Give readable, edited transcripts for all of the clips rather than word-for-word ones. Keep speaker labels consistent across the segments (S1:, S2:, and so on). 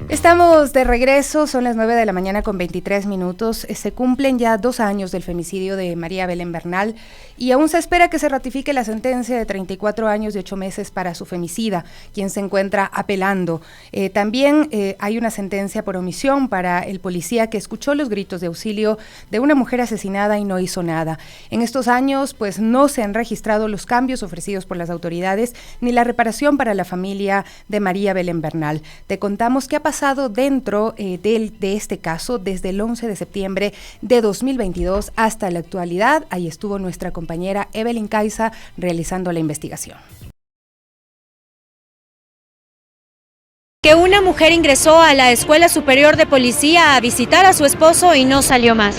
S1: Estamos de regreso, son las 9 de la mañana con 23 minutos. Se cumplen ya 2 años del femicidio de María Belén Bernal y aún se espera que se ratifique la sentencia de 34 años y 8 meses para su femicida, quien se encuentra apelando. También hay una sentencia por omisión para el policía que escuchó los gritos de auxilio de una mujer asesinada y no hizo nada. En estos años, pues no se han registrado los cambios ofrecidos por las autoridades ni la reparación para la familia de María Belén Bernal. Te contamos qué ha pasado dentro de este caso desde el 11 de septiembre de 2022 hasta la actualidad. Ahí estuvo nuestra compañera Evelyn Caiza realizando la investigación.
S2: Que una mujer ingresó a la Escuela Superior de Policía a visitar a su esposo y no salió más.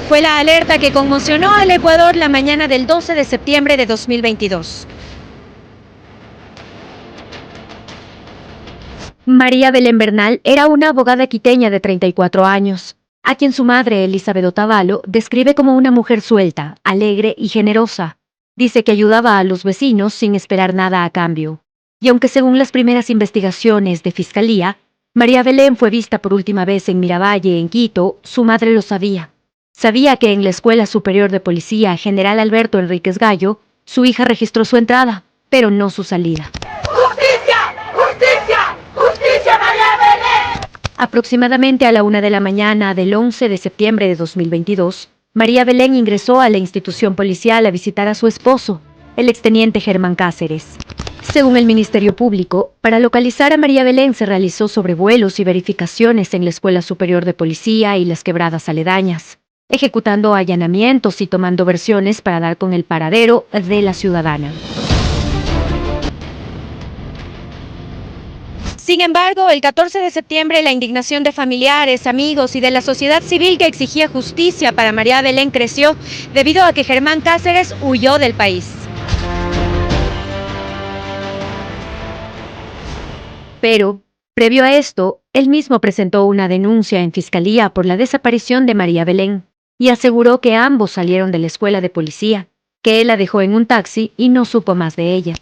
S2: Fue la alerta que conmocionó al Ecuador la mañana del 12 de septiembre de 2022. María Belén Bernal era una abogada quiteña de 34 años, a quien su madre, Elizabeth Otavalo, describe como una mujer suelta, alegre y generosa. Dice que ayudaba a los vecinos sin esperar nada a cambio. Y aunque según las primeras investigaciones de Fiscalía, María Belén fue vista por última vez en Miravalle, en Quito, su madre lo sabía. Sabía que en la Escuela Superior de Policía General Alberto Enríquez Gallo, su hija registró su entrada, pero no su salida. Aproximadamente a la 1 de la mañana del 11 de septiembre de 2022, María Belén ingresó a la institución policial a visitar a su esposo, el exteniente Germán Cáceres. Según el Ministerio Público, para localizar a María Belén se realizó sobrevuelos y verificaciones en la Escuela Superior de Policía y las quebradas aledañas, ejecutando allanamientos y tomando versiones para dar con el paradero de la ciudadana. Sin embargo, el 14 de septiembre la indignación de familiares, amigos y de la sociedad civil que exigía justicia para María Belén creció debido a que Germán Cáceres huyó del país. Pero, previo a esto, él mismo presentó una denuncia en Fiscalía por la desaparición de María Belén y aseguró que ambos salieron de la escuela de policía, que él la dejó en un taxi y no supo más de ella.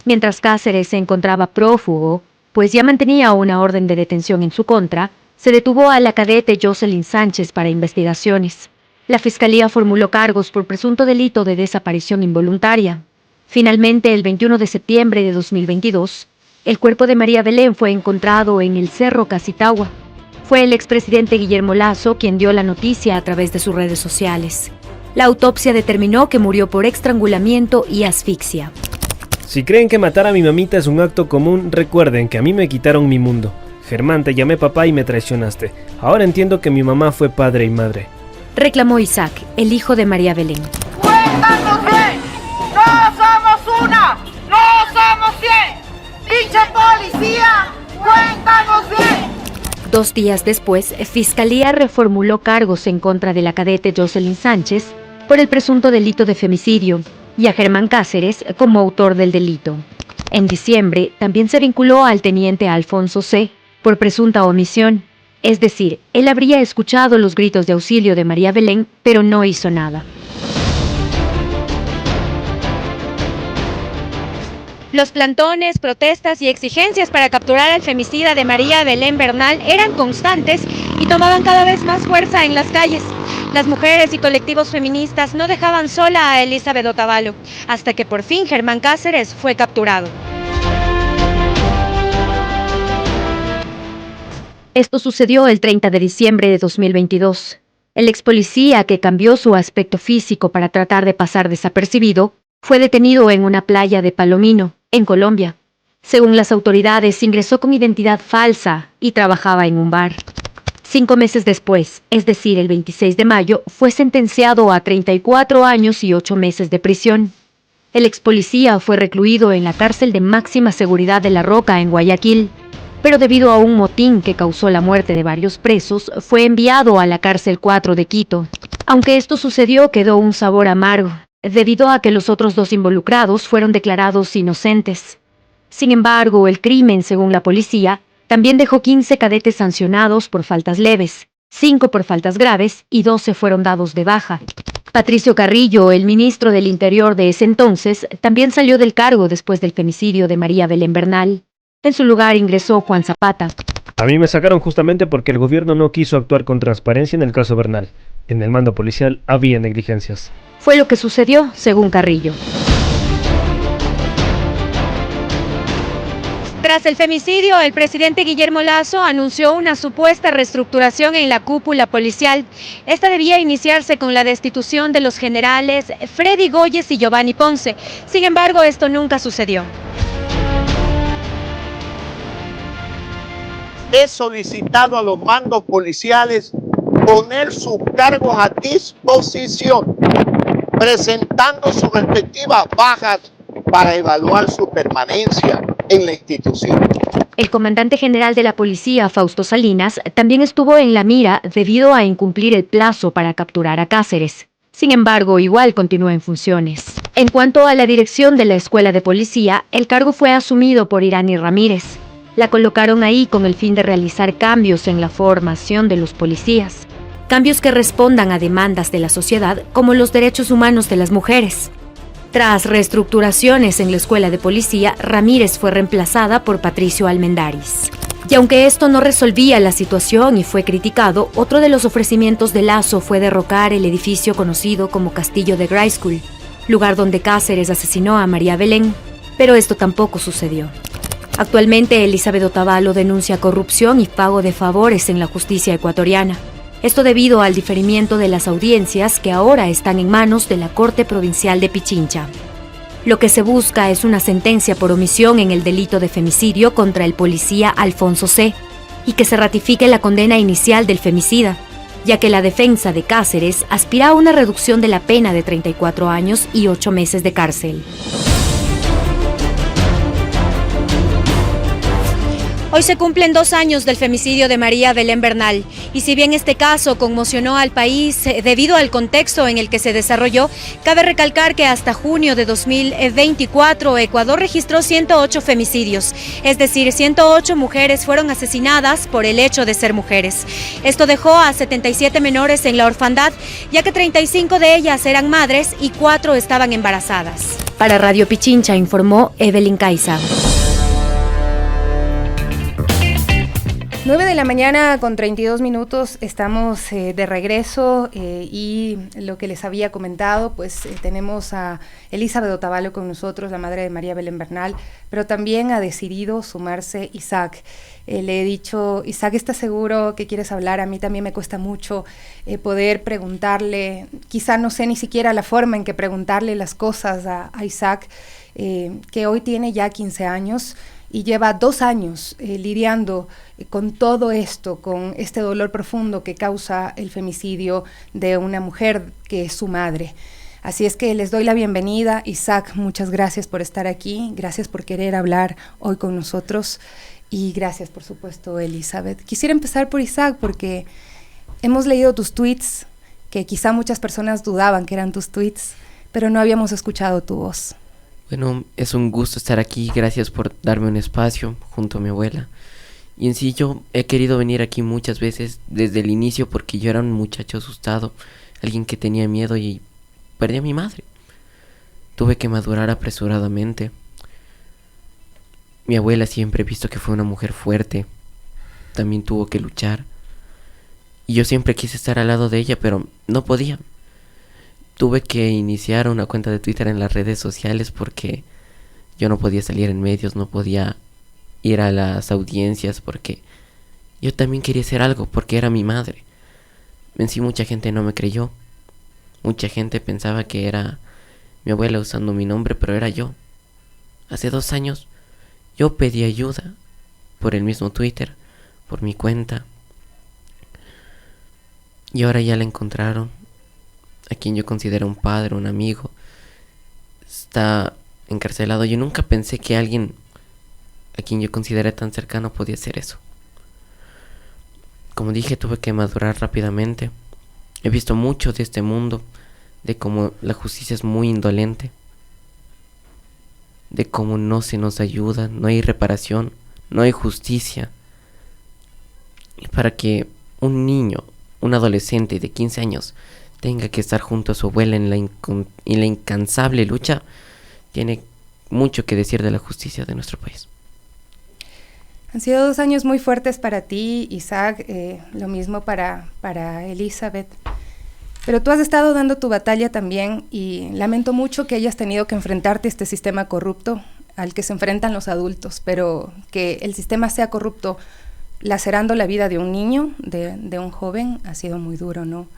S2: Mientras Cáceres se encontraba prófugo, pues ya mantenía una orden de detención en su contra, se detuvo a la cadete Jocelyn Sánchez para investigaciones. La Fiscalía formuló cargos por presunto delito de desaparición involuntaria. Finalmente, el 21 de septiembre de 2022, el cuerpo de María Belén fue encontrado en el Cerro Casitagua. Fue el expresidente Guillermo Lasso quien dio la noticia a través de sus redes sociales. La autopsia determinó que murió por estrangulamiento y asfixia.
S3: Si creen que matar a mi mamita es un acto común, recuerden que a mí me quitaron mi mundo. Germán, te llamé papá y me traicionaste. Ahora entiendo que mi mamá fue padre y madre.
S2: Reclamó Isaac, el hijo de María Belén.
S4: ¡Cuéntanos bien! ¡No somos una! ¡No somos 100! ¡Dicha policía! ¡Cuéntanos bien!
S2: 2 días después, Fiscalía reformuló cargos en contra de la cadete Jocelyn Sánchez por el presunto delito de femicidio y a Germán Cáceres como autor del delito. En diciembre, también se vinculó al teniente Alfonso C. por presunta omisión, es decir, él habría escuchado los gritos de auxilio de María Belén, pero no hizo nada. Los plantones, protestas y exigencias para capturar al femicida de María Belén Bernal eran constantes y tomaban cada vez más fuerza en las calles. Las mujeres y colectivos feministas no dejaban sola a Elizabeth Otavalo, hasta que por fin Germán Cáceres fue capturado. Esto sucedió el 30 de diciembre de 2022. El ex policía, que cambió su aspecto físico para tratar de pasar desapercibido, fue detenido en una playa de Palomino, en Colombia. Según las autoridades, ingresó con identidad falsa y trabajaba en un bar. 5 meses después, es decir, el 26 de mayo, fue sentenciado a 34 años y 8 meses de prisión. El ex policía fue recluido en la cárcel de máxima seguridad de La Roca, en Guayaquil, pero debido a un motín que causó la muerte de varios presos, fue enviado a la cárcel 4 de Quito. Aunque esto sucedió, quedó un sabor amargo, debido a que los otros 2 involucrados fueron declarados inocentes. Sin embargo, el crimen, según la policía, también dejó 15 cadetes sancionados por faltas leves, 5 por faltas graves y 12 fueron dados de baja. Patricio Carrillo, el ministro del Interior de ese entonces, también salió del cargo después del femicidio de María Belén Bernal. En su lugar ingresó Juan Zapata.
S3: A mí me sacaron justamente porque el gobierno no quiso actuar con transparencia en el caso Bernal. En el mando policial había negligencias.
S2: Fue lo que sucedió, según Carrillo.
S5: Tras el femicidio, el presidente Guillermo Lasso anunció una supuesta reestructuración en la cúpula policial. Esta debía iniciarse con la destitución de los generales Freddy Goyes y Giovanni Ponce. Sin embargo, esto nunca sucedió.
S6: He solicitado a los mandos policiales poner sus cargos a disposición, presentando sus respectivas bajas para evaluar su permanencia en la institución.
S2: El comandante general de la policía, Fausto Salinas, también estuvo en la mira debido a incumplir el plazo para capturar a Cáceres. Sin embargo, igual continúa en funciones. En cuanto a la dirección de la escuela de policía, el cargo fue asumido por Irani Ramírez. La colocaron ahí con el fin de realizar cambios en la formación de los policías. Cambios que respondan a demandas de la sociedad, como los derechos humanos de las mujeres. Tras reestructuraciones en la escuela de policía, Ramírez fue reemplazada por Patricio Almendaris. Y aunque esto no resolvía la situación y fue criticado, otro de los ofrecimientos de Lasso fue derrocar el edificio conocido como Castillo de Grayskull, lugar donde Cáceres asesinó a María Belén, pero esto tampoco sucedió. Actualmente, Elizabeth Otavalo denuncia corrupción y pago de favores en la justicia ecuatoriana. Esto debido al diferimiento de las audiencias que ahora están en manos de la Corte Provincial de Pichincha. Lo que se busca es una sentencia por omisión en el delito de femicidio contra el policía Alfonso C. y que se ratifique la condena inicial del femicida, ya que la defensa de Cáceres aspira a una reducción de la pena de 34 años y 8 meses de cárcel.
S5: Hoy se cumplen 2 años del femicidio de María Belén Bernal, y si bien este caso conmocionó al país debido al contexto en el que se desarrolló, cabe recalcar que hasta junio de 2024 Ecuador registró 108 femicidios, es decir, 108 mujeres fueron asesinadas por el hecho de ser mujeres. Esto dejó a 77 menores en la orfandad, ya que 35 de ellas eran madres y 4 estaban embarazadas.
S2: Para Radio Pichincha informó Evelyn Caiza.
S1: 9 de la mañana con 32 minutos, estamos de regreso y lo que les había comentado, pues tenemos a Elizabeth Otavalo con nosotros, la madre de María Belén Bernal, pero también ha decidido sumarse Isaac. Le he dicho, Isaac, ¿estás seguro que quieres hablar? A mí también me cuesta mucho poder preguntarle, quizá no sé ni siquiera la forma en que preguntarle las cosas a Isaac, que hoy tiene ya 15 años, y lleva 2 años lidiando con todo esto, con este dolor profundo que causa el femicidio de una mujer que es su madre. Así es que les doy la bienvenida. Isaac, muchas gracias por estar aquí, gracias por querer hablar hoy con nosotros y gracias, por supuesto, Elizabeth. Quisiera empezar por Isaac porque hemos leído tus tweets, que quizá muchas personas dudaban que eran tus tweets, pero no habíamos escuchado tu voz.
S7: Bueno, es un gusto estar aquí, gracias por darme un espacio junto a mi abuela. Y en sí yo he querido venir aquí muchas veces desde el inicio porque yo era un muchacho asustado, alguien que tenía miedo y perdí a mi madre. Tuve que madurar apresuradamente. Mi abuela siempre he visto que fue una mujer fuerte, también tuvo que luchar. Y yo siempre quise estar al lado de ella, pero no podía. Tuve que iniciar una cuenta de Twitter en las redes sociales porque yo no podía salir en medios, no podía ir a las audiencias porque yo también quería hacer algo porque era mi madre. En sí mucha gente no me creyó. Mucha gente pensaba que era mi abuela usando mi nombre, pero era yo. Hace 2 años yo pedí ayuda por el mismo Twitter, por mi cuenta. Y ahora ya la encontraron. A quien yo considero un padre, un amigo, está encarcelado. Yo nunca pensé que alguien a quien yo consideré tan cercano podía hacer eso. Como dije, tuve que madurar rápidamente. He visto mucho de este mundo, de cómo la justicia es muy indolente, de cómo no se nos ayuda, no hay reparación, no hay justicia. Y para que un niño, un adolescente de 15 años tenga que estar junto a su abuela en la incansable lucha, tiene mucho que decir de la justicia de nuestro país.
S1: Han sido 2 años muy fuertes para ti, Isaac, lo mismo para Elizabeth. Pero tú has estado dando tu batalla también y lamento mucho que hayas tenido que enfrentarte a este sistema corrupto al que se enfrentan los adultos, pero que el sistema sea corrupto lacerando la vida de un niño, de un joven, ha sido muy duro, ¿no?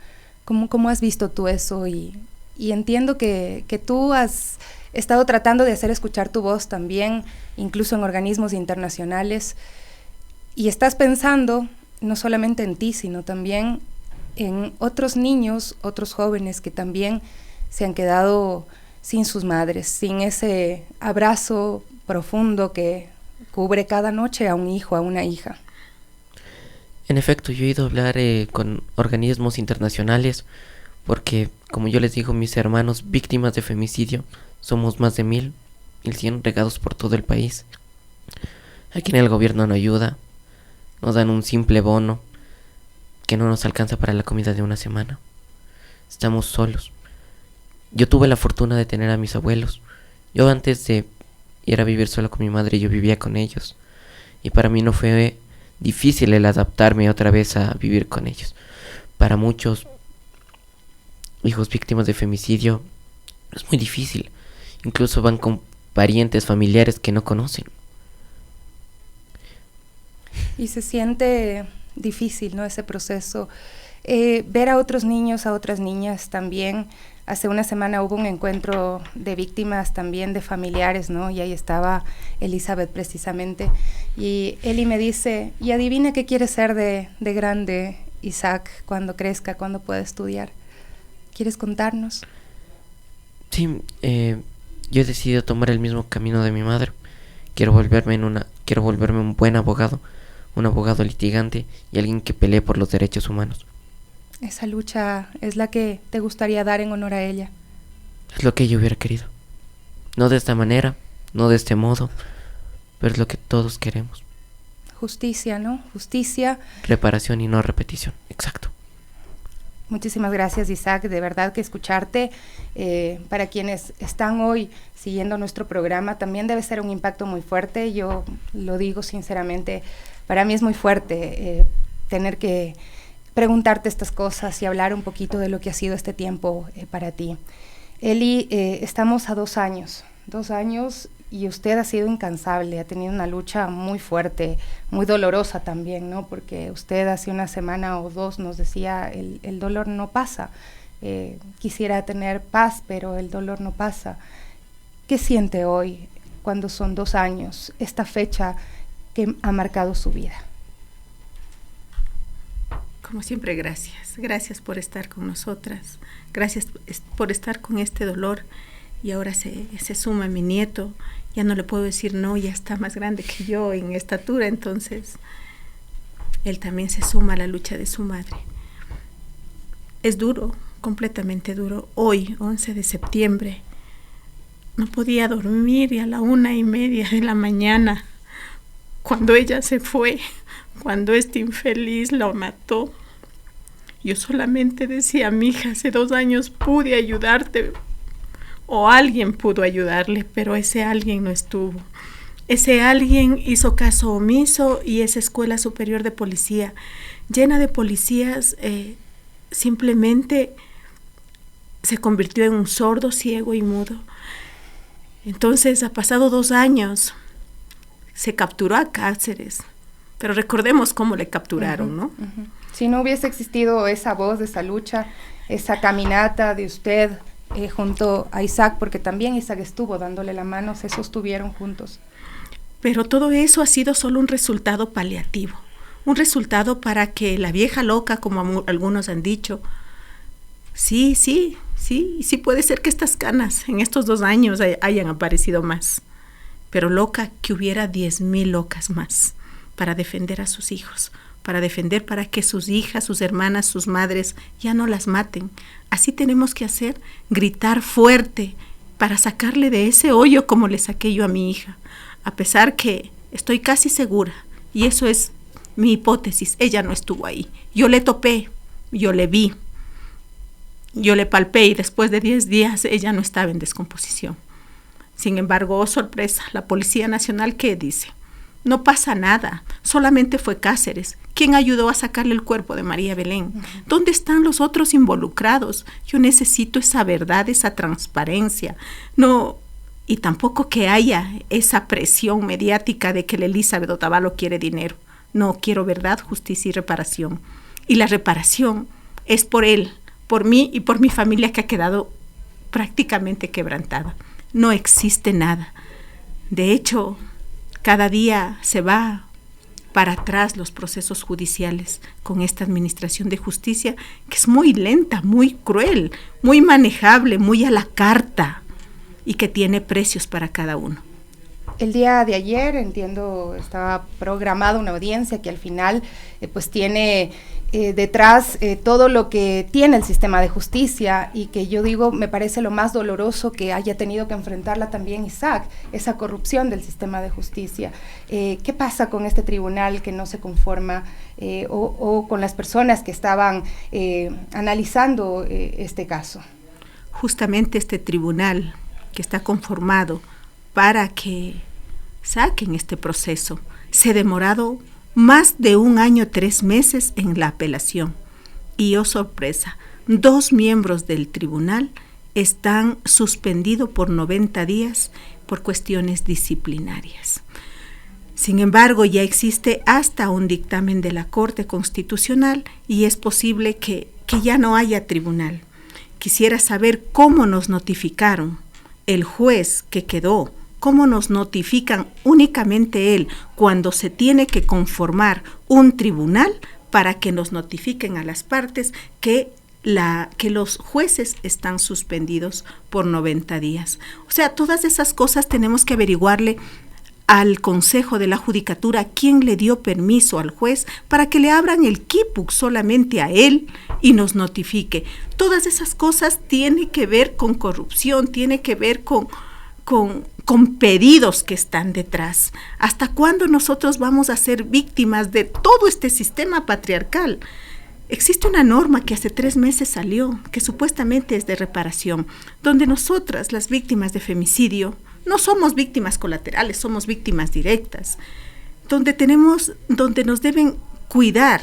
S1: ¿Cómo has visto tú eso? Y entiendo que tú has estado tratando de hacer escuchar tu voz también, incluso en organismos internacionales, y estás pensando no solamente en ti, sino también en otros niños, otros jóvenes que también se han quedado sin sus madres, sin ese abrazo profundo que cubre cada noche a un hijo, a una hija.
S7: En efecto, yo he ido a hablar con organismos internacionales porque, como yo les digo, mis hermanos víctimas de femicidio somos más de 1,100 regados por todo el país. Aquí en el gobierno no ayuda, nos dan un simple bono que no nos alcanza para la comida de una semana. Estamos solos. Yo tuve la fortuna de tener a mis abuelos. Yo antes de ir a vivir solo con mi madre, yo vivía con ellos. Y para mí no fue difícil el adaptarme otra vez a vivir con ellos. Para muchos hijos víctimas de femicidio es muy difícil. Incluso van con parientes, familiares que no conocen.
S1: Y se siente difícil, ¿no? Ese proceso. Ver a otros niños, a otras niñas también. Hace una semana hubo un encuentro de víctimas también, de familiares, ¿no? Y ahí estaba Elizabeth precisamente. Y Eli me dice, y adivina qué quiere ser de grande, Isaac, cuando crezca, cuando pueda estudiar. ¿Quieres contarnos?
S7: Sí, yo he decidido tomar el mismo camino de mi madre. Quiero volverme un buen abogado, un abogado litigante y alguien que pelee por los derechos humanos.
S1: Esa lucha es la que te gustaría dar en honor a ella.
S7: Es lo que ella hubiera querido. No de esta manera, no de este modo, pero es lo que todos queremos.
S1: Justicia, ¿no? Justicia.
S7: Reparación y no repetición, exacto.
S1: Muchísimas gracias, Isaac, de verdad que escucharte, para quienes están hoy siguiendo nuestro programa, también debe ser un impacto muy fuerte. Yo lo digo sinceramente, para mí es muy fuerte tener que preguntarte estas cosas y hablar un poquito de lo que ha sido este tiempo para ti. Eli, estamos a 2 años, y usted ha sido incansable, ha tenido una lucha muy fuerte, muy dolorosa también, ¿no? Porque usted hace una semana o 2 nos decía, el dolor no pasa, quisiera tener paz, pero el dolor no pasa. ¿Qué siente hoy cuando son 2 años, esta fecha que ha marcado su vida?
S8: Como siempre, gracias por estar con nosotras, gracias por estar con este dolor. Y ahora se suma mi nieto, ya no le puedo decir no, ya está más grande que yo en estatura, entonces él también se suma a la lucha de su madre. Es duro, completamente duro. Hoy, 11 de septiembre, no podía dormir y a la 1:30 de la mañana, cuando ella se fue, cuando este infeliz lo mató, yo solamente decía, mija, hace 2 años pude ayudarte, o alguien pudo ayudarle, pero ese alguien no estuvo. Ese alguien hizo caso omiso y esa escuela superior de policía, llena de policías, simplemente se convirtió en un sordo, ciego y mudo. Entonces, ha pasado 2 años, se capturó a Cáceres, pero recordemos cómo le capturaron, ¿no?
S1: Si no hubiese existido esa voz, esa lucha, esa caminata de usted junto a Isaac, porque también Isaac estuvo dándole la mano, se sostuvieron juntos.
S8: Pero todo eso ha sido solo un resultado paliativo, un resultado para que la vieja loca, como algunos han dicho, sí puede ser que estas canas en estos 2 años hayan aparecido más, pero loca que hubiera 10,000 locas más para defender a sus hijos, para que sus hijas, sus hermanas, sus madres ya no las maten. Así tenemos que hacer, gritar fuerte para sacarle de ese hoyo como le saqué yo a mi hija. A pesar que estoy casi segura, y eso es mi hipótesis, ella no estuvo ahí. Yo le topé, yo le vi, yo le palpé y después de 10 días ella no estaba en descomposición. Sin embargo, oh sorpresa, la Policía Nacional, ¿qué dice? No pasa nada, solamente fue Cáceres. ¿Quién ayudó a sacarle el cuerpo de María Belén? ¿Dónde están los otros involucrados? Yo necesito esa verdad, esa transparencia. No, y tampoco que haya esa presión mediática de que la Elizabeth Otavalo quiere dinero. No, quiero verdad, justicia y reparación. Y la reparación es por él, por mí y por mi familia, que ha quedado prácticamente quebrantada. No existe nada. De hecho, cada día se va para atrás los procesos judiciales con esta administración de justicia, que es muy lenta, muy cruel, muy manejable, muy a la carta, y que tiene precios para cada uno.
S1: El día de ayer, entiendo, estaba programada una audiencia que al final pues tiene detrás todo lo que tiene el sistema de justicia, y que yo digo, me parece lo más doloroso que haya tenido que enfrentarla también Isaac, esa corrupción del sistema de justicia. ¿Qué pasa con este tribunal que no se conforma o con las personas que estaban analizando este caso?
S8: Justamente este tribunal que está conformado para que saquen este proceso se ha demorado más de 1 año 3 meses en la apelación. Y oh sorpresa, 2 miembros del tribunal están suspendidos por 90 días por cuestiones disciplinarias. Sin embargo, ya existe hasta un dictamen de la Corte Constitucional y es posible que ya no haya tribunal. Quisiera saber cómo nos notificaron el juez que quedó, cómo nos notifican únicamente él cuando se tiene que conformar un tribunal, para que nos notifiquen a las partes que los jueces están suspendidos por 90 días. O sea, todas esas cosas tenemos que averiguarle al Consejo de la Judicatura quién le dio permiso al juez para que le abran el KIPUC solamente a él y nos notifique. Todas esas cosas tienen que ver con corrupción, tiene que ver con pedidos que están detrás. ¿Hasta cuándo nosotros vamos a ser víctimas de todo este sistema patriarcal? Existe una norma que hace 3 meses salió, que supuestamente es de reparación, donde nosotras, las víctimas de femicidio, no somos víctimas colaterales, somos víctimas directas, donde nos deben cuidar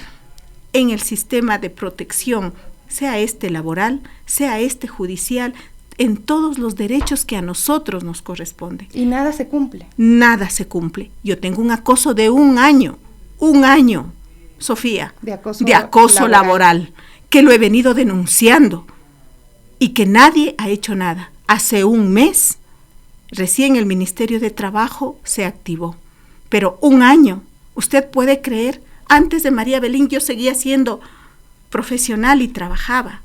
S8: en el sistema de protección, sea este laboral, sea este judicial, en todos los derechos que a nosotros nos corresponden.
S1: Y nada se cumple.
S8: Nada se cumple. Yo tengo un acoso de 1 año, Sofía, de acoso laboral, que lo he venido denunciando y que nadie ha hecho nada. Hace 1 mes, recién el Ministerio de Trabajo se activó, pero 1 año, usted puede creer, antes de María Belén yo seguía siendo profesional y trabajaba.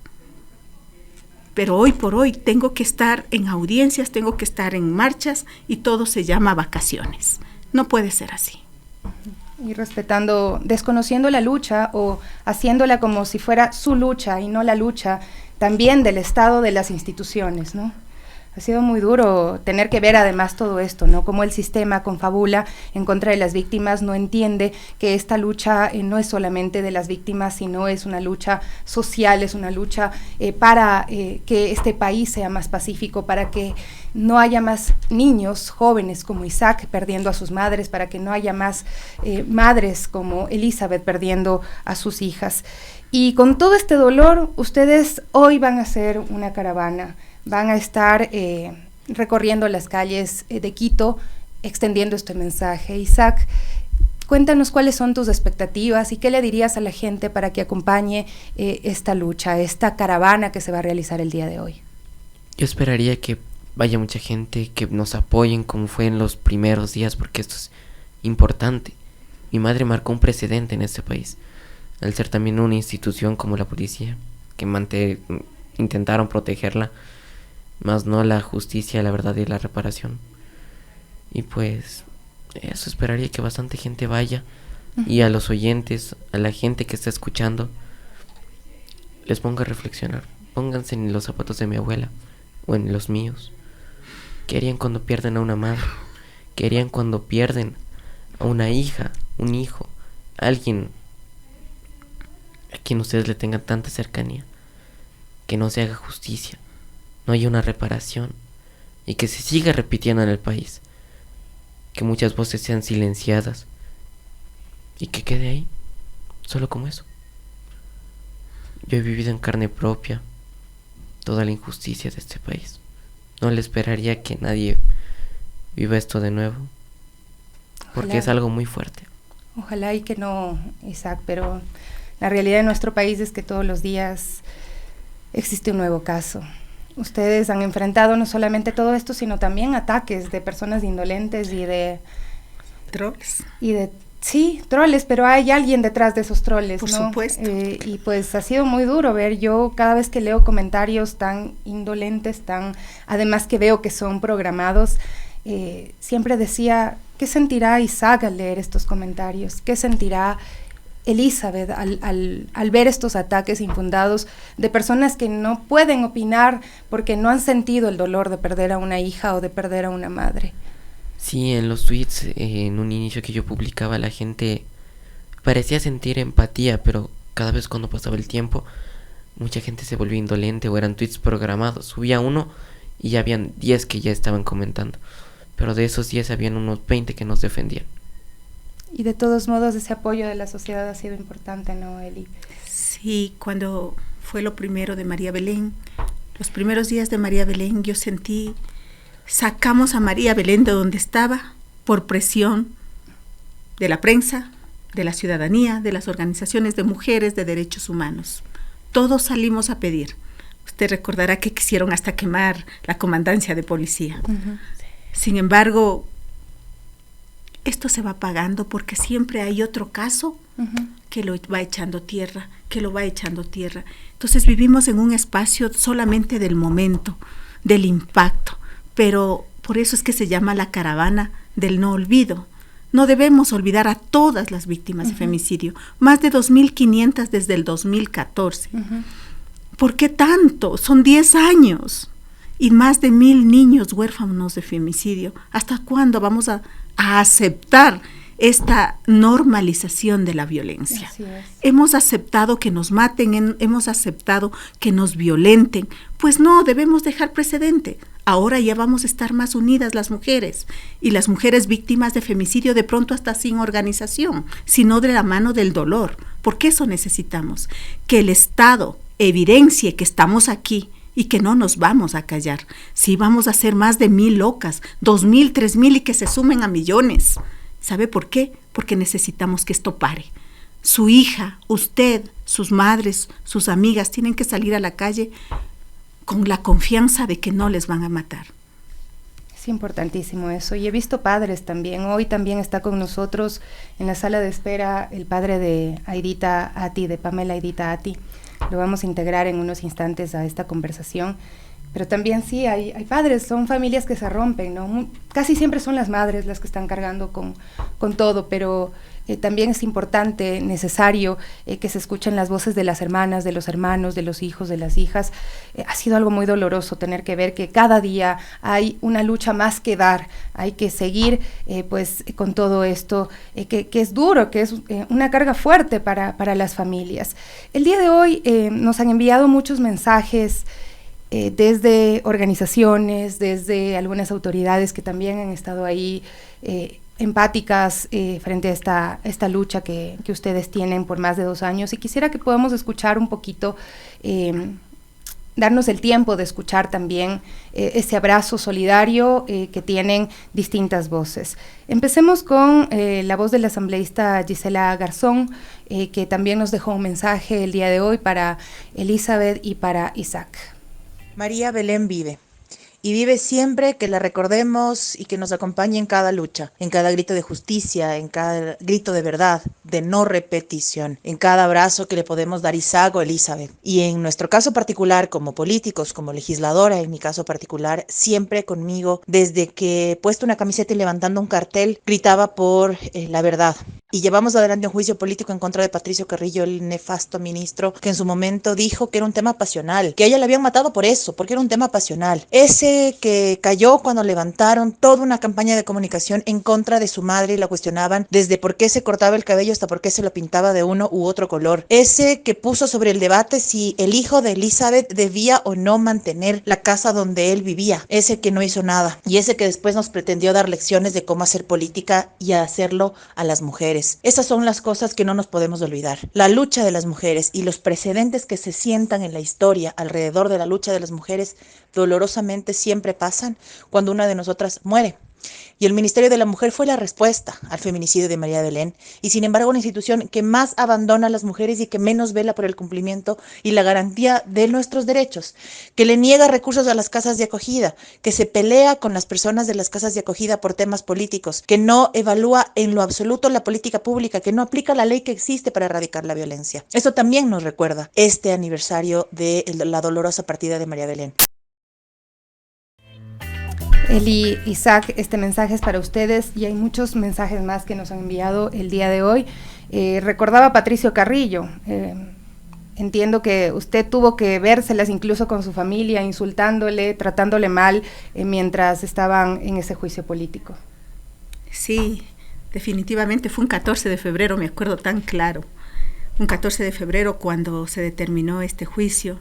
S8: Pero hoy por hoy tengo que estar en audiencias, tengo que estar en marchas y todo se llama vacaciones. No puede ser así.
S1: Y desconociendo la lucha o haciéndola como si fuera su lucha y no la lucha también del Estado, de las instituciones, ¿no? Ha sido muy duro tener que ver además todo esto, ¿no? Cómo el sistema confabula en contra de las víctimas, no entiende que esta lucha no es solamente de las víctimas, sino es una lucha social, es una lucha para que este país sea más pacífico, para que no haya más niños jóvenes como Isaac perdiendo a sus madres, para que no haya más madres como Elizabeth perdiendo a sus hijas. Y con todo este dolor, ustedes hoy van a hacer una caravana, van a estar recorriendo las calles de Quito, extendiendo este mensaje. Isaac, cuéntanos cuáles son tus expectativas y qué le dirías a la gente para que acompañe esta lucha, esta caravana que se va a realizar el día de hoy.
S7: Yo esperaría que vaya mucha gente, que nos apoyen como fue en los primeros días, porque esto es importante. Mi madre marcó un precedente en este país, al ser también una institución como la policía, que intentaron protegerla, más no la justicia, la verdad y la reparación. Y pues eso, esperaría que bastante gente vaya. Y a los oyentes, a la gente que está escuchando, les ponga a reflexionar. Pónganse en los zapatos de mi abuela o en los míos. ¿Qué harían cuando pierden a una madre? ¿Qué harían cuando pierden a una hija, un hijo, alguien a quien ustedes le tengan tanta cercanía? Que no se haga justicia, no haya una reparación y que se siga repitiendo en el país, que muchas voces sean silenciadas y que quede ahí, solo como eso. Yo he vivido en carne propia toda la injusticia de este país. No le esperaría que nadie viva esto de nuevo, porque
S1: Ojalá.
S7: es algo muy fuerte.
S1: Ojalá y que no, Isaac, pero la realidad de nuestro país es que todos los días existe un nuevo caso. Ustedes han enfrentado no solamente todo esto, sino también ataques de personas indolentes y de
S8: Trolls.
S1: sí, troles, pero hay alguien detrás de esos troles,
S8: Por
S1: ¿no?
S8: supuesto.
S1: Y pues ha sido muy duro ver, yo cada vez que leo comentarios tan indolentes, además que veo que son programados, siempre decía, ¿qué sentirá Isaac al leer estos comentarios? ¿Qué sentirá Elizabeth al ver estos ataques infundados de personas que no pueden opinar porque no han sentido el dolor de perder a una hija o de perder a una madre?
S7: Sí, en los tweets, en un inicio que yo publicaba, la gente parecía sentir empatía, pero cada vez cuando pasaba el tiempo, mucha gente se volvía indolente o eran tweets programados. Subía uno y ya habían 10 que ya estaban comentando, pero de esos 10 habían unos 20 que nos defendían.
S1: Y de todos modos ese apoyo de la sociedad ha sido importante, ¿no, Eli?
S8: Sí, cuando fue lo primero de María Belén, los primeros días de María Belén, yo sentí, sacamos a María Belén de donde estaba por presión de la prensa, de la ciudadanía, de las organizaciones de mujeres de derechos humanos. Todos salimos a pedir. Usted recordará que quisieron hasta quemar la comandancia de policía.
S1: Uh-huh.
S8: Sin embargo, esto se va pagando porque siempre hay otro caso que lo va echando tierra, que lo va echando tierra. Entonces vivimos en un espacio solamente del momento, del impacto, pero por eso es que se llama la caravana del no olvido. No debemos olvidar a todas las víctimas de femicidio, más de 2.500 desde el 2014. ¿Por qué tanto? Son 10 años y más de 1.000 niños huérfanos de femicidio. ¿Hasta cuándo vamos a aceptar esta normalización de la violencia?
S1: Así es.
S8: Hemos aceptado que nos maten, hemos aceptado que nos violenten. Pues no, debemos dejar precedente. Ahora ya vamos a estar más unidas las mujeres, y las mujeres víctimas de femicidio de pronto hasta sin organización, sino de la mano del dolor. Porque eso necesitamos, que el Estado evidencie que estamos aquí y que no nos vamos a callar. Sí, vamos a ser más de 1.000 locas, 2.000, 3.000 y que se sumen a millones. ¿Sabe por qué? Porque necesitamos que esto pare. Su hija, usted, sus madres, sus amigas tienen que salir a la calle con la confianza de que no les van a matar.
S1: Es importantísimo eso. Y he visto padres también. Hoy también está con nosotros en la sala de espera el padre de Aidita Ati, de Pamela Aidita Ati. Lo vamos a integrar en unos instantes a esta conversación. Pero también sí, hay padres, son familias que se rompen, ¿no? Casi siempre son las madres las que están cargando con todo, pero también es importante, necesario que se escuchen las voces de las hermanas, de los hermanos, de los hijos, de las hijas. Ha sido algo muy doloroso tener que ver que cada día hay una lucha más que dar, hay que seguir pues con todo esto, que es duro, que es una carga fuerte para las familias. El día de hoy nos han enviado muchos mensajes, desde organizaciones, desde algunas autoridades que también han estado ahí empáticas frente a esta lucha que ustedes tienen por más de 2 años, y quisiera que podamos escuchar un poquito, darnos el tiempo de escuchar también ese abrazo solidario que tienen distintas voces. Empecemos con la voz del asambleísta Gisela Garzón, que también nos dejó un mensaje el día de hoy para Elizabeth y para Isaac.
S9: María Belén vive, y vive siempre que la recordemos y que nos acompañe en cada lucha, en cada grito de justicia, en cada grito de verdad, de no repetición, en cada abrazo que le podemos dar Isaac o Elizabeth. Y en nuestro caso particular, como políticos, como legisladora, en mi caso particular, siempre conmigo, desde que he puesto una camiseta y levantando un cartel, gritaba por la verdad. Y llevamos adelante un juicio político en contra de Patricio Carrillo, el nefasto ministro, que en su momento dijo que era un tema pasional, que a ella le habían matado por eso, porque era un tema pasional. Ese que cayó cuando levantaron toda una campaña de comunicación en contra de su madre y la cuestionaban desde por qué se cortaba el cabello hasta por qué se lo pintaba de uno u otro color. Ese que puso sobre el debate si el hijo de Elizabeth debía o no mantener la casa donde él vivía. Ese que no hizo nada. Y ese que después nos pretendió dar lecciones de cómo hacer política y hacerlo a las mujeres. Esas son las cosas que no nos podemos olvidar. La lucha de las mujeres y los precedentes que se sientan en la historia alrededor de la lucha de las mujeres dolorosamente siempre pasan cuando una de nosotras muere. Y el Ministerio de la Mujer fue la respuesta al feminicidio de María Belén, y sin embargo una institución que más abandona a las mujeres y que menos vela por el cumplimiento y la garantía de nuestros derechos, que le niega recursos a las casas de acogida, que se pelea con las personas de las casas de acogida por temas políticos, que no evalúa en lo absoluto la política pública, que no aplica la ley que existe para erradicar la violencia. Eso también nos recuerda este aniversario de la dolorosa partida de María Belén.
S1: Eli, Isaac, este mensaje es para ustedes y hay muchos mensajes más que nos han enviado el día de hoy. Recordaba Patricio Carrillo, entiendo que usted tuvo que vérselas incluso con su familia, insultándole, tratándole mal mientras estaban en ese juicio político.
S8: Sí, definitivamente fue un 14 de febrero, me acuerdo tan claro, un 14 de febrero cuando se determinó este juicio.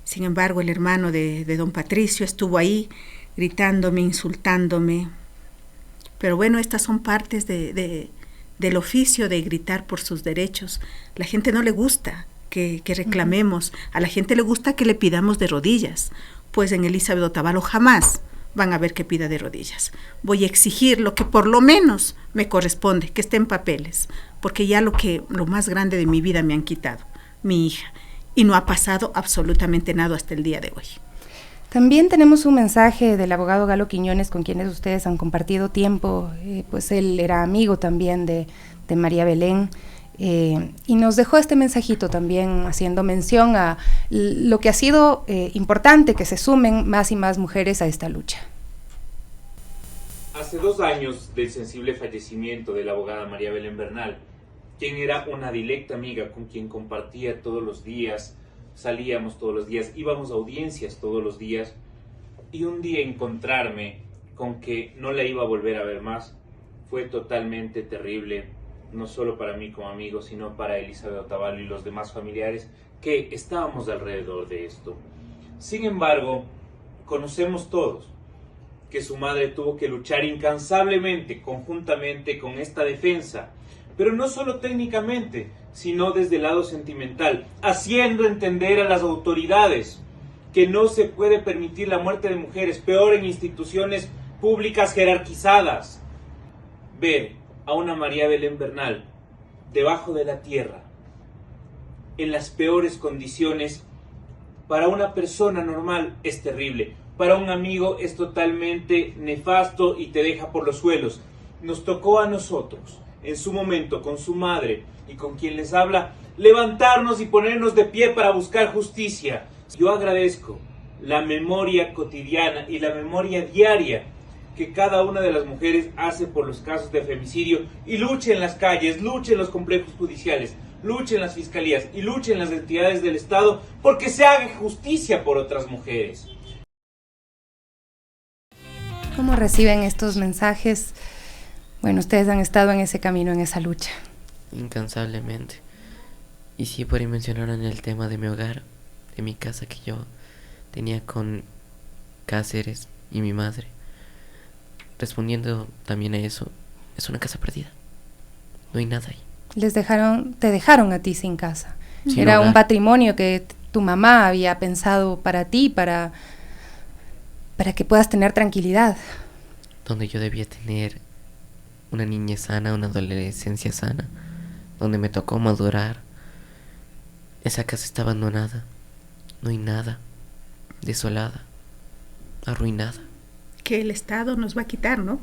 S8: Sin embargo, el hermano de don Patricio estuvo ahí, gritándome, insultándome. Pero bueno, estas son partes del oficio de gritar por sus derechos. La gente no le gusta que reclamemos, a la gente le gusta que le pidamos de rodillas. Pues en Elizabeth Otavalo jamás van a ver que pida de rodillas. Voy a exigir lo que por lo menos me corresponde, que esté en papeles, porque ya lo más grande de mi vida me han quitado, mi hija, y no ha pasado absolutamente nada hasta el día de hoy.
S1: También tenemos un mensaje del abogado Galo Quiñones, con quienes ustedes han compartido tiempo, pues él era amigo también de María Belén, y nos dejó este mensajito también haciendo mención a lo que ha sido importante, que se sumen más y más mujeres a esta lucha.
S10: Hace 2 años del sensible fallecimiento de la abogada María Belén Bernal, quien era una directa amiga con quien compartía todos los días, salíamos todos los días, íbamos a audiencias todos los días, y un día encontrarme con que no la iba a volver a ver más fue totalmente terrible, no solo para mí como amigo, sino para Elizabeth Otavalo y los demás familiares que estábamos alrededor de esto. Sin embargo, conocemos todos que su madre tuvo que luchar incansablemente, conjuntamente con esta defensa, pero no solo técnicamente, sino desde el lado sentimental, haciendo entender a las autoridades que no se puede permitir la muerte de mujeres, peor en instituciones públicas jerarquizadas. Ver a una María Belén Bernal debajo de la tierra, en las peores condiciones, para una persona normal es terrible, para un amigo es totalmente nefasto y te deja por los suelos. Nos tocó a nosotros, en su momento, con su madre y con quien les habla, levantarnos y ponernos de pie para buscar justicia. Yo agradezco la memoria cotidiana y la memoria diaria que cada una de las mujeres hace por los casos de femicidio, y luche en las calles, luche en los complejos judiciales, luche en las fiscalías y luche en las entidades del Estado porque se haga justicia por otras mujeres.
S1: ¿Cómo reciben estos mensajes? Bueno, ustedes han estado en ese camino, en esa lucha.
S7: Incansablemente. Y sí, por ahí mencionaron el tema de mi hogar, de mi casa que yo tenía con Cáceres y mi madre. Respondiendo también a eso, es una casa perdida. No hay nada ahí.
S1: Te dejaron a ti sin casa.
S7: Sin
S1: Era
S7: hogar.
S1: un patrimonio que tu mamá había pensado para ti, para que puedas tener tranquilidad.
S7: Donde yo debía tener una niñez sana, una adolescencia sana, donde me tocó madurar. Esa casa está abandonada, no hay nada, desolada, arruinada.
S8: Que el Estado nos va a quitar, ¿no?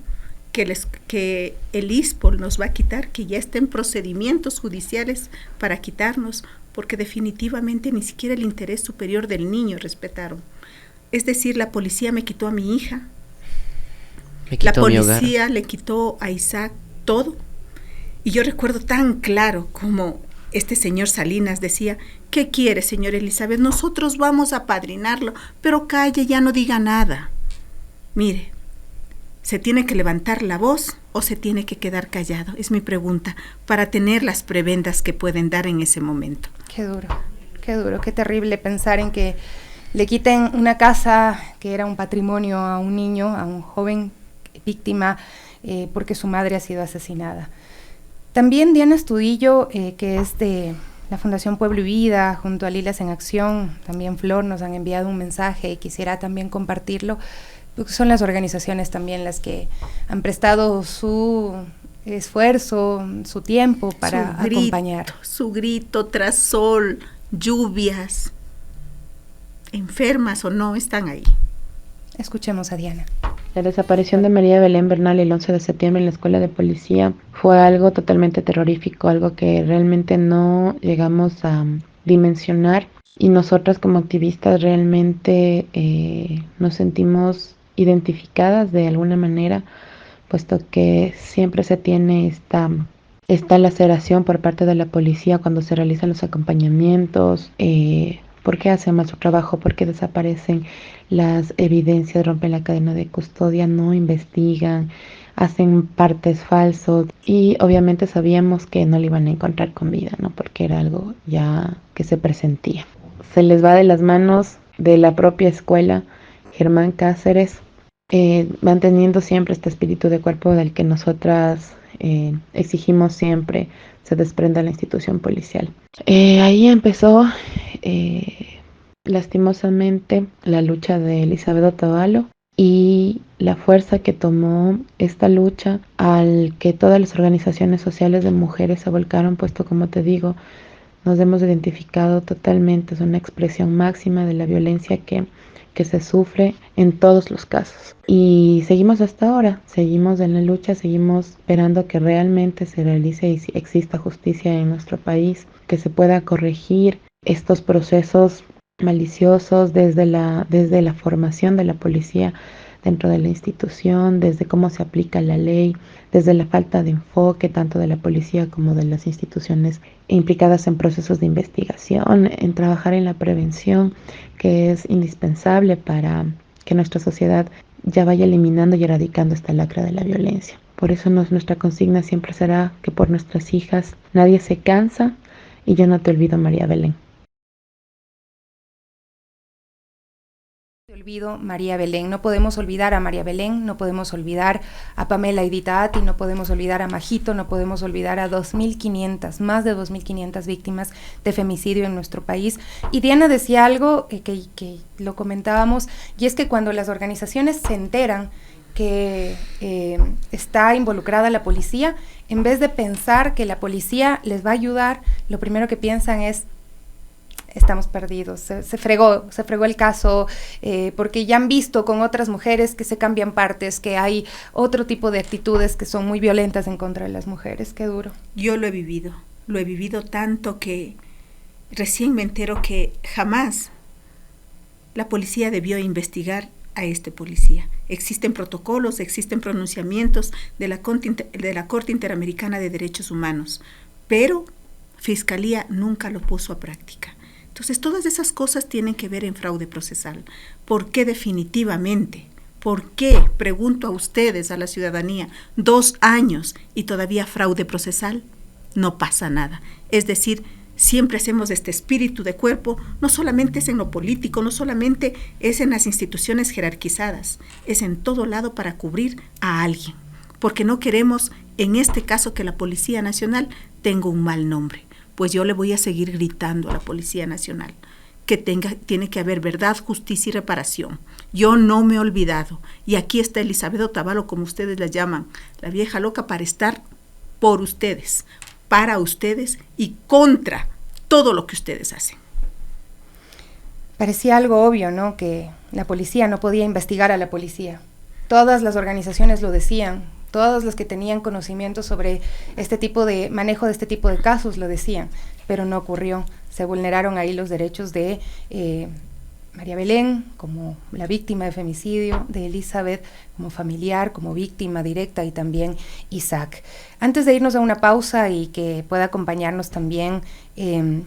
S8: Que el ISPOL nos va a quitar, que ya estén procedimientos judiciales para quitarnos, porque definitivamente ni siquiera el interés superior del niño respetaron. Es decir, la policía me quitó a mi hija, la policía le quitó a Isaac todo, y yo recuerdo tan claro como este señor Salinas decía: ¿qué quiere, señor Elizabeth? Nosotros vamos a apadrinarlo, pero calle, ya no diga nada. Mire, se tiene que levantar la voz o se tiene que quedar callado? Es mi pregunta, para tener las prebendas que pueden dar en ese momento.
S1: Qué duro, qué terrible pensar en que le quiten una casa que era un patrimonio a un niño, a un joven víctima, porque su madre ha sido asesinada. También Diana Estudillo, que es de la Fundación Pueblo y Vida, junto a Lilas en Acción, también Flor, nos han enviado un mensaje y quisiera también compartirlo, porque son las organizaciones también las que han prestado su esfuerzo, su tiempo para acompañar.
S8: Su grito tras sol, lluvias, enfermas o no, están ahí.
S1: Escuchemos a Diana.
S11: La desaparición de María Belén Bernal el 11 de septiembre en la escuela de policía fue algo totalmente terrorífico, algo que realmente no llegamos a dimensionar, y nosotras como activistas realmente nos sentimos identificadas de alguna manera, puesto que siempre se tiene esta laceración por parte de la policía cuando se realizan los acompañamientos. ¿Por qué hacen mal su trabajo? ¿Por qué desaparecen las evidencias, rompen la cadena de custodia, no investigan, hacen partes falsos? Y obviamente sabíamos que no le iban a encontrar con vida, ¿no? Porque era algo ya que se presentía. Se les va de las manos de la propia escuela. Germán Cáceres, manteniendo siempre este espíritu de cuerpo del que nosotras exigimos siempre se desprenda la institución policial. Ahí empezó lastimosamente la lucha de Elizabeth Otavalo y la fuerza que tomó esta lucha al que todas las organizaciones sociales de mujeres se volcaron, puesto, como te digo, nos hemos identificado totalmente, es una expresión máxima de la violencia que se sufre en todos los casos. Y seguimos hasta ahora, seguimos en la lucha, seguimos esperando que realmente se realice y exista justicia en nuestro país, que se pueda corregir estos procesos maliciosos desde la formación de la policía dentro de la institución, desde cómo se aplica la ley, desde la falta de enfoque tanto de la policía como de las instituciones implicadas en procesos de investigación, en trabajar en la prevención, que es indispensable para que nuestra sociedad ya vaya eliminando y erradicando esta lacra de la violencia. Por eso nuestra consigna siempre será que por nuestras hijas nadie se cansa y yo no te olvido, María Belén.
S1: María Belén, no podemos olvidar a María Belén, no podemos olvidar a Pamela Edita Atti, no podemos olvidar a Majito, no podemos olvidar a más de 2.500 víctimas de femicidio en nuestro país. Y Diana decía algo que lo comentábamos, y es que cuando las organizaciones se enteran que está involucrada la policía, en vez de pensar que la policía les va a ayudar, lo primero que piensan es: estamos perdidos, se fregó el caso, porque ya han visto con otras mujeres que se cambian partes, que hay otro tipo de actitudes que son muy violentas en contra de las mujeres. Qué duro.
S8: Yo lo he vivido tanto que recién me entero que jamás la policía debió investigar a este policía. Existen protocolos, existen pronunciamientos de la Corte Interamericana de Derechos Humanos, pero Fiscalía nunca lo puso a práctica. Entonces, todas esas cosas tienen que ver en fraude procesal. ¿Por qué definitivamente? ¿Por qué? Pregunto a ustedes, a la ciudadanía, 2 años y todavía fraude procesal. No pasa nada. Es decir, siempre hacemos este espíritu de cuerpo, no solamente es en lo político, no solamente es en las instituciones jerarquizadas, es en todo lado para cubrir a alguien. Porque no queremos, en este caso, que la Policía Nacional tenga un mal nombre. Pues yo le voy a seguir gritando a la Policía Nacional que tiene que haber verdad, justicia y reparación. Yo no me he olvidado. Y aquí está Elizabeth Otavalo, como ustedes la llaman, la vieja loca, para estar por ustedes, para ustedes y contra todo lo que ustedes hacen.
S1: Parecía algo obvio, ¿no? Que la policía no podía investigar a la policía. Todas las organizaciones lo decían. Todos los que tenían conocimiento sobre este tipo de manejo de este tipo de casos lo decían, pero no ocurrió. Se vulneraron ahí los derechos de María Belén como la víctima de femicidio, de Elizabeth como familiar, como víctima directa, y también Isaac. Antes de irnos a una pausa y que pueda acompañarnos también el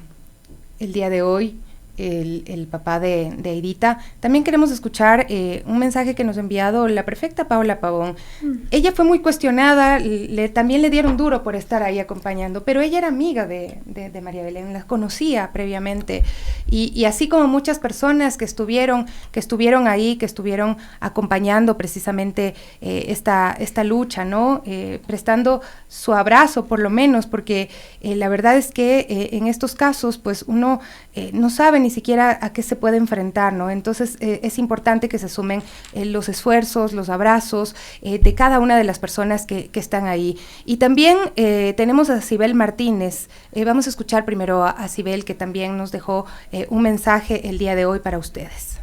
S1: día de hoy el papá de Aidita. También queremos escuchar un mensaje que nos ha enviado la prefecta Paula Pavón. Ella fue muy cuestionada, también le dieron duro por estar ahí acompañando, pero ella era amiga de María Belén, la conocía previamente, y así como muchas personas que estuvieron ahí, que estuvieron acompañando precisamente esta lucha, ¿no? Prestando su abrazo por lo menos, porque la verdad es que en estos casos pues uno no sabe ni siquiera a qué se puede enfrentar, ¿no? Entonces es importante que se sumen los esfuerzos, los abrazos de cada una de las personas que están ahí. Y también tenemos a Sibel Martínez. Vamos a escuchar primero a Sibel, que también nos dejó un mensaje el día de hoy para ustedes.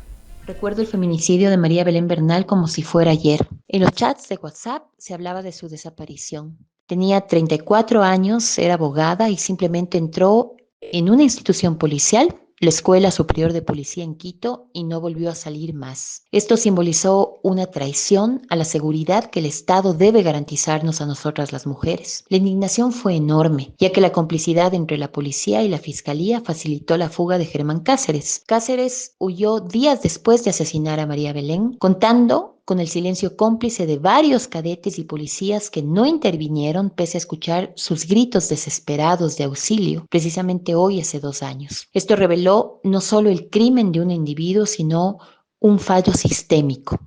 S12: Recuerdo el feminicidio de María Belén Bernal como si fuera ayer. En los chats de WhatsApp se hablaba de su desaparición. Tenía 34 años, era abogada y simplemente entró en una institución policial, la Escuela Superior de Policía en Quito, y no volvió a salir más. Esto simbolizó una traición a la seguridad que el Estado debe garantizarnos a nosotras las mujeres. La indignación fue enorme, ya que la complicidad entre la policía y la fiscalía facilitó la fuga de Germán Cáceres. Cáceres huyó días después de asesinar a María Belén, contando con el silencio cómplice de varios cadetes y policías que no intervinieron pese a escuchar sus gritos desesperados de auxilio, precisamente hoy hace 2 años. Esto reveló no solo el crimen de un individuo, sino un fallo sistémico,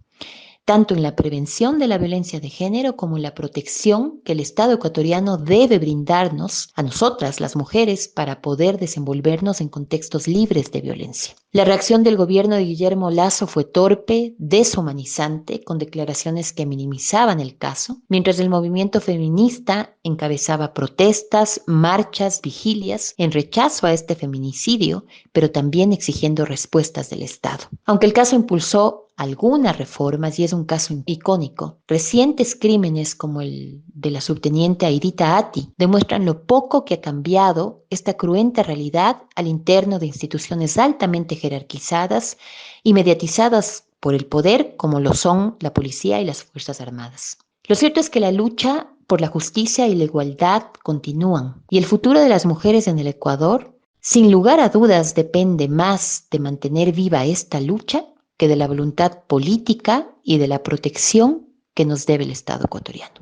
S12: tanto en la prevención de la violencia de género como en la protección que el Estado ecuatoriano debe brindarnos a nosotras, las mujeres, para poder desenvolvernos en contextos libres de violencia. La reacción del gobierno de Guillermo Lasso fue torpe, deshumanizante, con declaraciones que minimizaban el caso, mientras el movimiento feminista encabezaba protestas, marchas, vigilias en rechazo a este feminicidio, pero también exigiendo respuestas del Estado. Aunque el caso impulsó algunas reformas y es un caso icónico, recientes crímenes como el de la subteniente Aidita Atti demuestran lo poco que ha cambiado esta cruenta realidad al interno de instituciones altamente jerarquizadas y mediatizadas por el poder, como lo son la policía y las Fuerzas Armadas. Lo cierto es que la lucha por la justicia y la igualdad continúan, y el futuro de las mujeres en el Ecuador, sin lugar a dudas, depende más de mantener viva esta lucha que de la voluntad política y de la protección que nos debe el Estado ecuatoriano.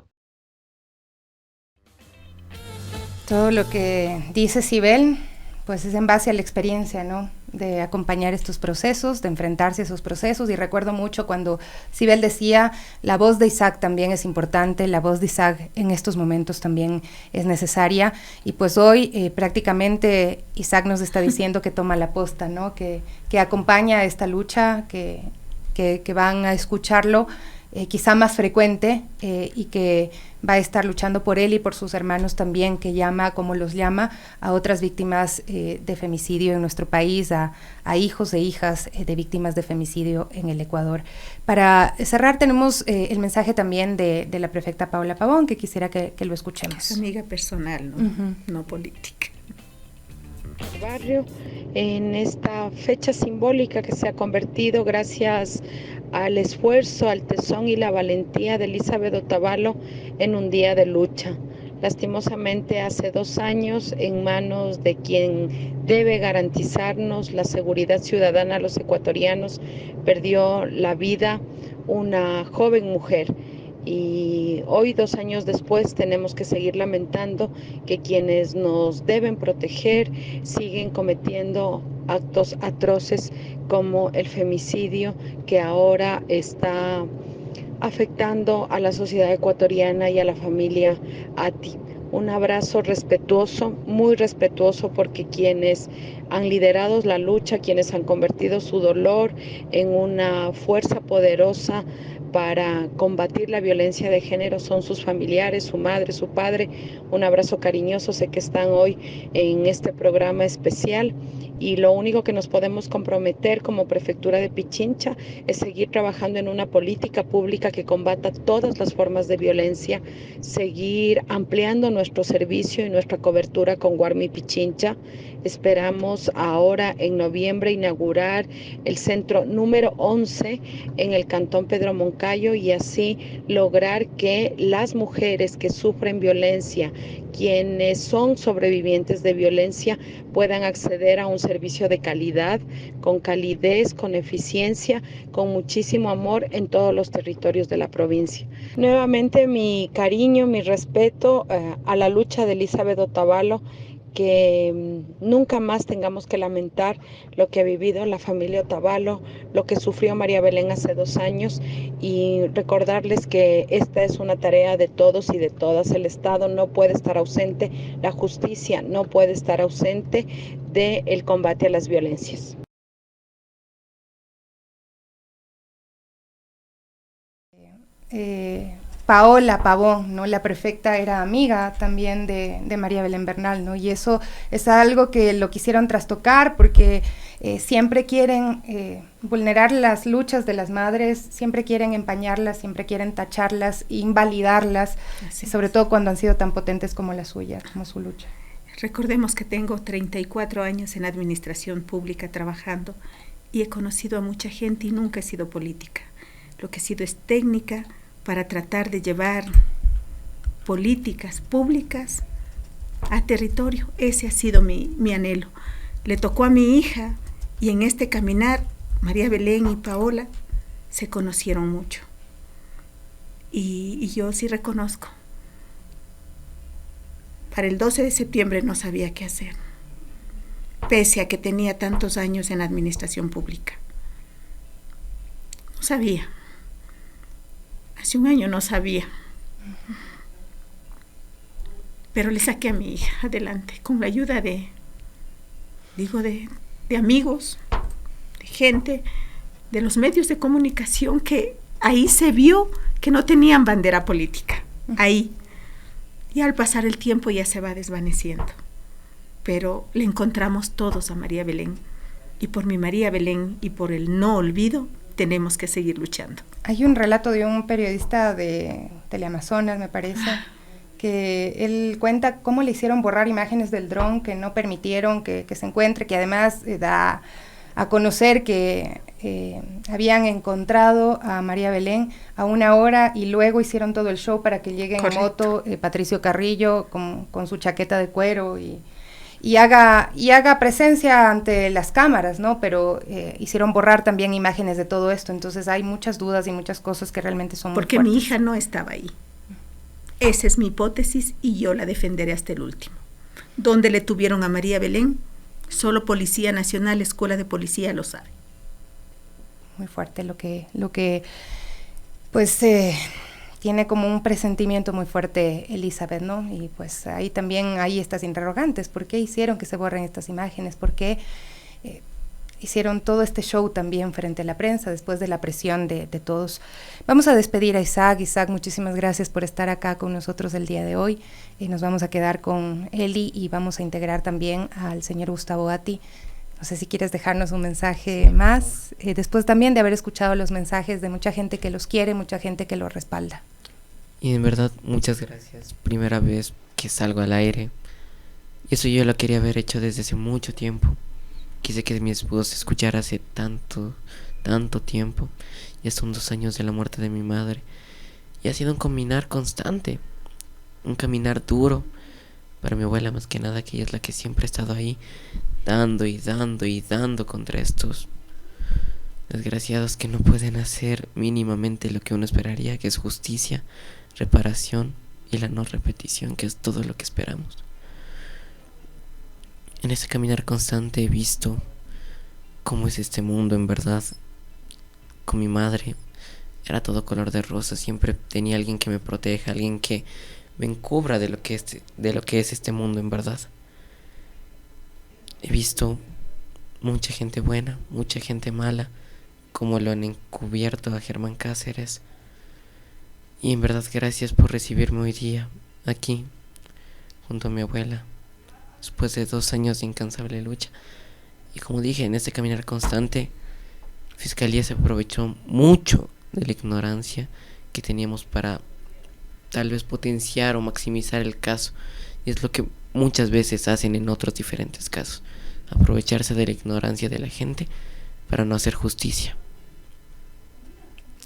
S1: Todo lo que dice Sibel, pues es en base a la experiencia, ¿no? De acompañar estos procesos, de enfrentarse a esos procesos. Y recuerdo mucho cuando Sibel decía, la voz de Isaac también es importante, la voz de Isaac en estos momentos también es necesaria. Y pues hoy prácticamente Isaac nos está diciendo que toma la posta, ¿no? Que acompaña esta lucha, que van a escucharlo quizá más frecuente y que va a estar luchando por él y por sus hermanos también, que llama, como los llama, a otras víctimas de femicidio en nuestro país, a hijos e hijas de víctimas de femicidio en el Ecuador. Para cerrar tenemos el mensaje también de la prefecta Paula Pavón, que quisiera que lo escuchemos.
S8: Es amiga personal, ¿no? No política.
S13: Barrio, en esta fecha simbólica que se ha convertido gracias al esfuerzo, al tesón y la valentía de Elizabeth Otavalo en un día de lucha. Lastimosamente hace 2 años, en manos de quien debe garantizarnos la seguridad ciudadana a los ecuatorianos, perdió la vida una joven mujer. Y hoy, 2 años después, tenemos que seguir lamentando que quienes nos deben proteger siguen cometiendo actos atroces como el femicidio que ahora está afectando a la sociedad ecuatoriana y a la familia Atti. Un abrazo respetuoso, muy respetuoso, porque quienes han liderado la lucha, quienes han convertido su dolor en una fuerza poderosa para combatir la violencia de género son sus familiares, su madre, su padre. Un abrazo cariñoso, sé que están hoy en este programa especial y lo único que nos podemos comprometer como Prefectura de Pichincha es seguir trabajando en una política pública que combata todas las formas de violencia, seguir ampliando nuestro servicio y nuestra cobertura con Guarmi Pichincha. Esperamos ahora en noviembre inaugurar el centro número 11 en el Cantón Pedro Moncayo y así lograr que las mujeres que sufren violencia, quienes son sobrevivientes de violencia puedan acceder a un servicio de calidad, con calidez, con eficiencia, con muchísimo amor en todos los territorios de la provincia. Nuevamente mi cariño, mi respeto a la lucha de Elizabeth Otavalo, que nunca más tengamos que lamentar lo que ha vivido la familia Otavalo, lo que sufrió María Belén hace 2 años, y recordarles que esta es una tarea de todos y de todas. El Estado no puede estar ausente, la justicia no puede estar ausente del combate a las violencias.
S1: Paola Pavón, ¿no? La prefecta era amiga también de María Belén Bernal, ¿no? Y eso es algo que lo quisieron trastocar porque siempre quieren vulnerar las luchas de las madres, siempre quieren empañarlas, siempre quieren tacharlas, invalidarlas, sobre todo cuando han sido tan potentes como la suya, como su lucha.
S8: Recordemos que tengo 34 años en administración pública trabajando y he conocido a mucha gente y nunca he sido política. Lo que he sido es técnica para tratar de llevar políticas públicas a territorio. Ese ha sido mi anhelo. Le tocó a mi hija y en este caminar María Belén y Paola se conocieron mucho. Y yo sí reconozco. Para el 12 de septiembre no sabía qué hacer, pese a que tenía tantos años en administración pública. No sabía. Hace 1 año no sabía. Pero le saqué a mi hija adelante con la ayuda de amigos, de gente, de los medios de comunicación, que ahí se vio que no tenían bandera política. Ahí. Y al pasar el tiempo ya se va desvaneciendo. Pero le encontramos todos a María Belén. Y por mi María Belén y por el no olvido, tenemos que seguir luchando.
S1: Hay un relato de un periodista de Teleamazonas, me parece, que él cuenta cómo le hicieron borrar imágenes del dron, que no permitieron que se encuentre, que además da a conocer que habían encontrado a María Belén a 1 hora y luego hicieron todo el show para que llegue en moto Patricio Carrillo con su chaqueta de cuero y haga presencia ante las cámaras, ¿no? Pero hicieron borrar también imágenes de todo esto, entonces hay muchas dudas y muchas cosas que realmente son
S8: porque
S1: muy fuertes.
S8: Mi hija no estaba ahí. Esa es mi hipótesis y yo la defenderé hasta el último. ¿Dónde le tuvieron a María Belén? Solo Policía Nacional, Escuela de Policía lo sabe.
S1: Muy fuerte lo que pues tiene como un presentimiento muy fuerte Elizabeth, ¿no? Y pues ahí también hay estas interrogantes. ¿Por qué hicieron que se borren estas imágenes? ¿Por qué hicieron todo este show también frente a la prensa después de la presión de todos? Vamos a despedir a Isaac. Isaac, muchísimas gracias por estar acá con nosotros el día de hoy. Nos vamos a quedar con Eli y vamos a integrar también al señor Gustavo Atti. No sé si quieres dejarnos un mensaje más, después también de haber escuchado los mensajes de mucha gente que los quiere, mucha gente que los respalda.
S7: Y en verdad, muchas gracias. Primera vez que salgo al aire. Y eso yo lo quería haber hecho desde hace mucho tiempo. Quise que mi esposo escuchara hace tanto tiempo. Ya son 2 años de la muerte de mi madre. Y ha sido un caminar constante. Un caminar duro. Para mi abuela más que nada, que ella es la que siempre ha estado ahí. Dando y dando y dando contra estos desgraciados que no pueden hacer mínimamente lo que uno esperaría, que es justicia, reparación y la no repetición, que es todo lo que esperamos. En ese caminar constante he visto cómo es este mundo en verdad. Con mi madre era todo color de rosa, siempre tenía alguien que me proteja, alguien que me encubra de lo que es este mundo en verdad. He visto mucha gente buena, mucha gente mala, como lo han encubierto a Germán Cáceres. Y en verdad gracias por recibirme hoy día aquí, junto a mi abuela, después de 2 años de incansable lucha. Y como dije, en este caminar constante, Fiscalía se aprovechó mucho de la ignorancia que teníamos para tal vez potenciar o maximizar el caso. Y es lo que muchas veces hacen en otros diferentes casos, aprovecharse de la ignorancia de la gente para no hacer justicia.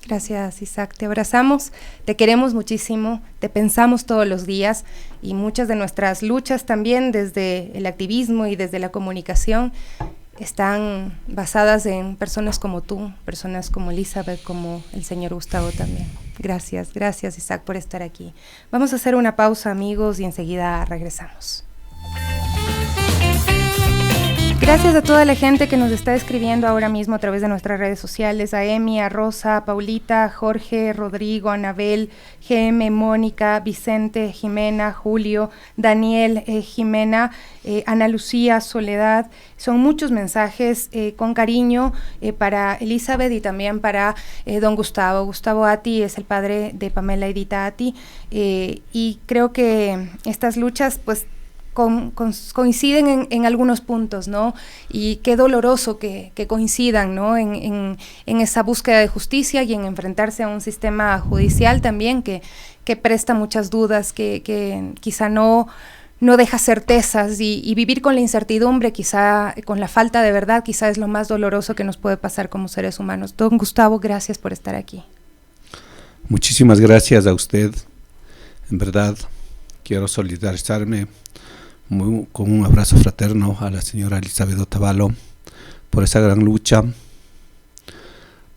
S1: Gracias, Isaac. Te abrazamos, te queremos muchísimo, te pensamos todos los días y muchas de nuestras luchas también desde el activismo y desde la comunicación están basadas en personas como tú, personas como Elizabeth, como el señor Gustavo también. Gracias, gracias Isaac por estar aquí. Vamos a hacer una pausa, amigos, y enseguida regresamos. Gracias a toda la gente que nos está escribiendo ahora mismo a través de nuestras redes sociales, a Emi, a Rosa, a Paulita, Jorge, Rodrigo, Anabel, GM, Mónica, Vicente, Jimena, Julio, Daniel, Jimena, Ana Lucía, Soledad. Son muchos mensajes con cariño para Elizabeth y también para don Gustavo. Gustavo Ati es el padre de Pamela Edita Ati y creo que estas luchas pues coinciden en algunos puntos, ¿no? Y qué doloroso que coincidan, ¿no? En esa búsqueda de justicia y en enfrentarse a un sistema judicial también que presta muchas dudas, que quizá no deja certezas y vivir con la incertidumbre, quizá con la falta de verdad, quizá es lo más doloroso que nos puede pasar como seres humanos. Don Gustavo, gracias por estar aquí.
S14: Muchísimas gracias a usted. En verdad, quiero solidarizarme con un abrazo fraterno a la señora Elizabeth Otavalo por esa gran lucha,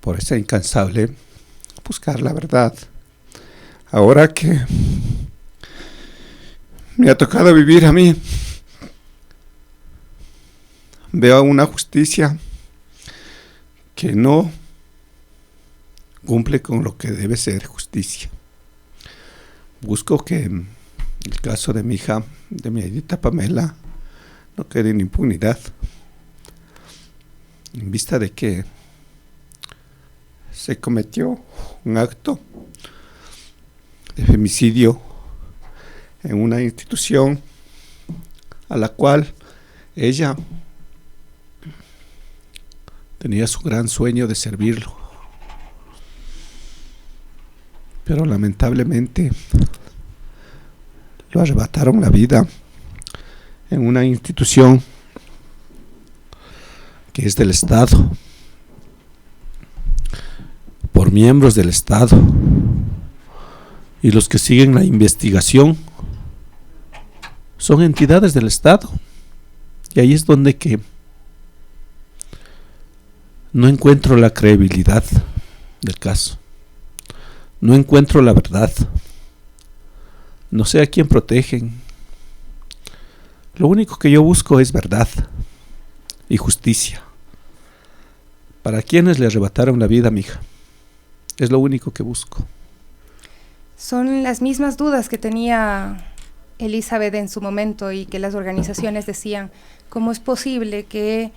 S14: por esa incansable buscar la verdad. Ahora que me ha tocado vivir a mí, veo una justicia que no cumple con lo que debe ser justicia. Busco que el caso de mi hija, de mi Edita Pamela, no quede en impunidad, en vista de que se cometió un acto de femicidio en una institución a la cual ella tenía su gran sueño de servirlo, pero lamentablemente lo arrebataron la vida en una institución que es del Estado, por miembros del Estado, y los que siguen la investigación son entidades del Estado, y ahí es donde que no encuentro la credibilidad del caso, no encuentro la verdad. No sé a quién protegen. Lo único que yo busco es verdad y justicia. ¿Para quienes le arrebataron la vida a mi hija? Es lo único que busco.
S1: Son las mismas dudas que tenía Elizabeth en su momento y que las organizaciones decían, ¿cómo es posible que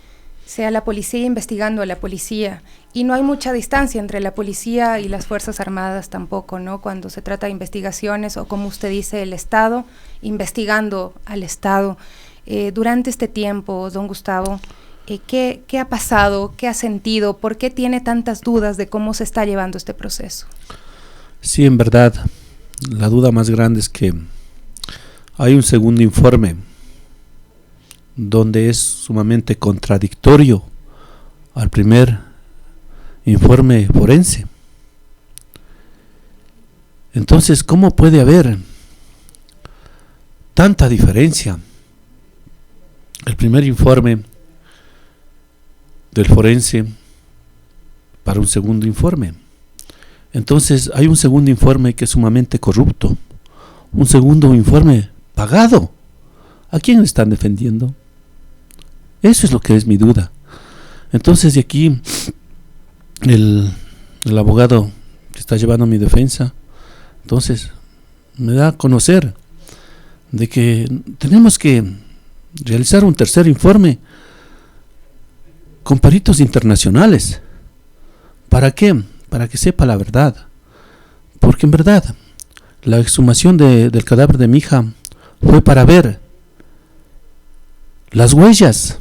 S1: sea la policía investigando a la policía? Y no hay mucha distancia entre la policía y las Fuerzas Armadas tampoco, ¿no? Cuando se trata de investigaciones o, como usted dice, el Estado investigando al Estado. Durante este tiempo, don Gustavo, ¿qué ha pasado? ¿Qué ha sentido? ¿Por qué tiene tantas dudas de cómo se está llevando este proceso?
S14: Sí, en verdad, la duda más grande es que hay un segundo informe donde es sumamente contradictorio al primer informe forense. Entonces, ¿cómo puede haber tanta diferencia? El primer informe del forense para un segundo informe. Entonces, hay un segundo informe que es sumamente corrupto, un segundo informe pagado. ¿A quién le están defendiendo? Eso es lo que es mi duda. Entonces, de aquí el abogado que está llevando mi defensa, entonces me da a conocer de que tenemos que realizar un tercer informe con peritos internacionales. ¿Para qué? Para que sepa la verdad. Porque en verdad la exhumación del cadáver de mi hija fue para ver las huellas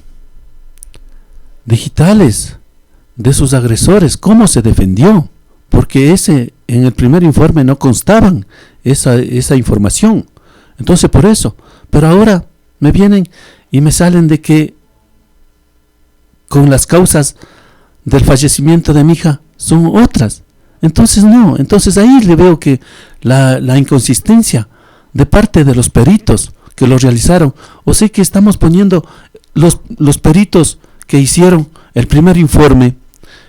S14: digitales de sus agresores, cómo se defendió, porque en el primer informe no constaban esa información. Entonces, por eso, pero ahora me vienen y me salen de que con las causas del fallecimiento de mi hija son otras. Entonces no, entonces ahí le veo que la inconsistencia de parte de los peritos que lo realizaron, o sea que estamos poniendo los peritos que hicieron el primer informe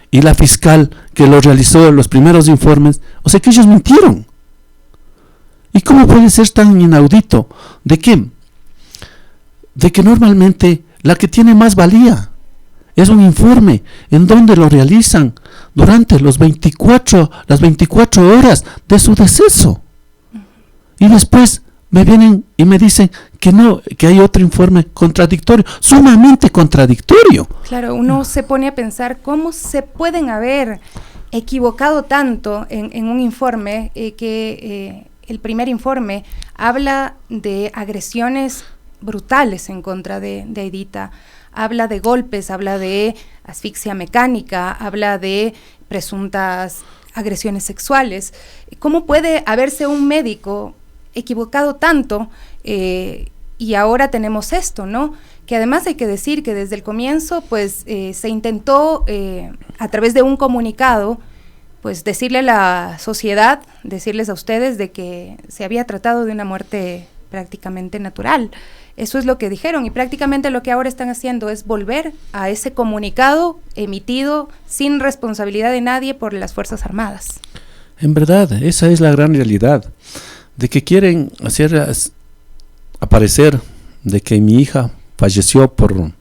S14: y la fiscal que lo realizó los primeros informes, o sea que ellos mintieron. ¿Y cómo puede ser tan inaudito? ¿De qué? De que normalmente la que tiene más valía es un informe en donde lo realizan durante las 24 horas de su deceso. Y después me vienen y me dicen que no, que hay otro informe contradictorio, sumamente contradictorio.
S1: Claro, uno se pone a pensar cómo se pueden haber equivocado tanto en un informe que el primer informe habla de agresiones brutales en contra de Aidita, habla de golpes, habla de asfixia mecánica, habla de presuntas agresiones sexuales. ¿Cómo puede haberse un médico equivocado tanto y ahora tenemos esto, ¿no? Que además hay que decir que desde el comienzo pues se intentó a través de un comunicado pues decirle a la sociedad, decirles a ustedes de que se había tratado de una muerte prácticamente natural. Eso es lo que dijeron y prácticamente lo que ahora están haciendo es volver a ese comunicado emitido sin responsabilidad de nadie por las Fuerzas Armadas.
S14: En verdad, esa es la gran realidad, de que quieren hacer aparecer de que mi hija falleció por,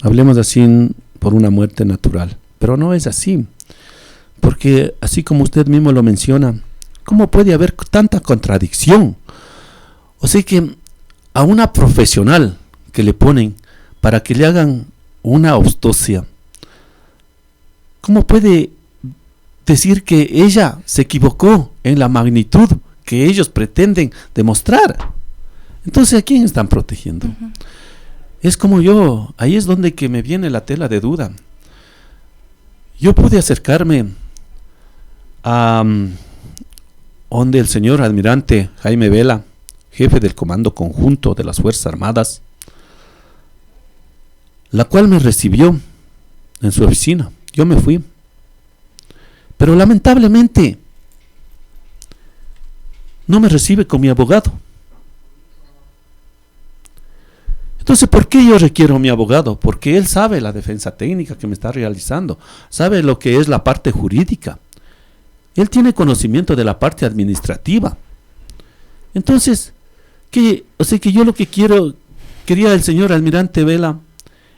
S14: hablemos así, por una muerte natural, pero no es así, porque así como usted mismo lo menciona, ¿cómo puede haber tanta contradicción? O sea que a una profesional que le ponen para que le hagan una autopsia, ¿cómo puede decir que ella se equivocó en la magnitud que ellos pretenden demostrar? Entonces, ¿a quién están protegiendo? Uh-huh. Es como yo, ahí es donde que me viene la tela de duda. Yo pude acercarme a donde el señor almirante Jaime Vela, jefe del Comando Conjunto de las Fuerzas Armadas, la cual me recibió en su oficina. Yo me fui. Pero lamentablemente no me recibe con mi abogado. Entonces, ¿por qué yo requiero a mi abogado? Porque él sabe la defensa técnica que me está realizando, sabe lo que es la parte jurídica. Él tiene conocimiento de la parte administrativa. Entonces, o sea que yo lo que quería el señor almirante Vela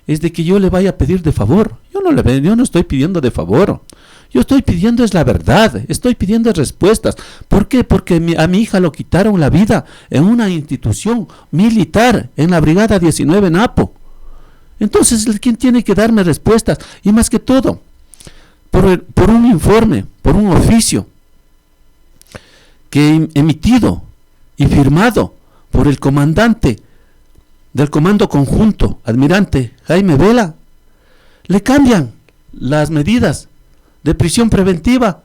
S14: es de que yo le vaya a pedir de favor. Yo no estoy pidiendo de favor. Yo estoy pidiendo es la verdad, estoy pidiendo respuestas. ¿Por qué? Porque a mi hija lo quitaron la vida en una institución militar, en la Brigada 19 en Apo. Entonces, ¿quién tiene que darme respuestas? Y más que todo, por un informe, por un oficio que emitido y firmado por el comandante del Comando Conjunto, almirante Jaime Vela, le cambian las medidas de prisión preventiva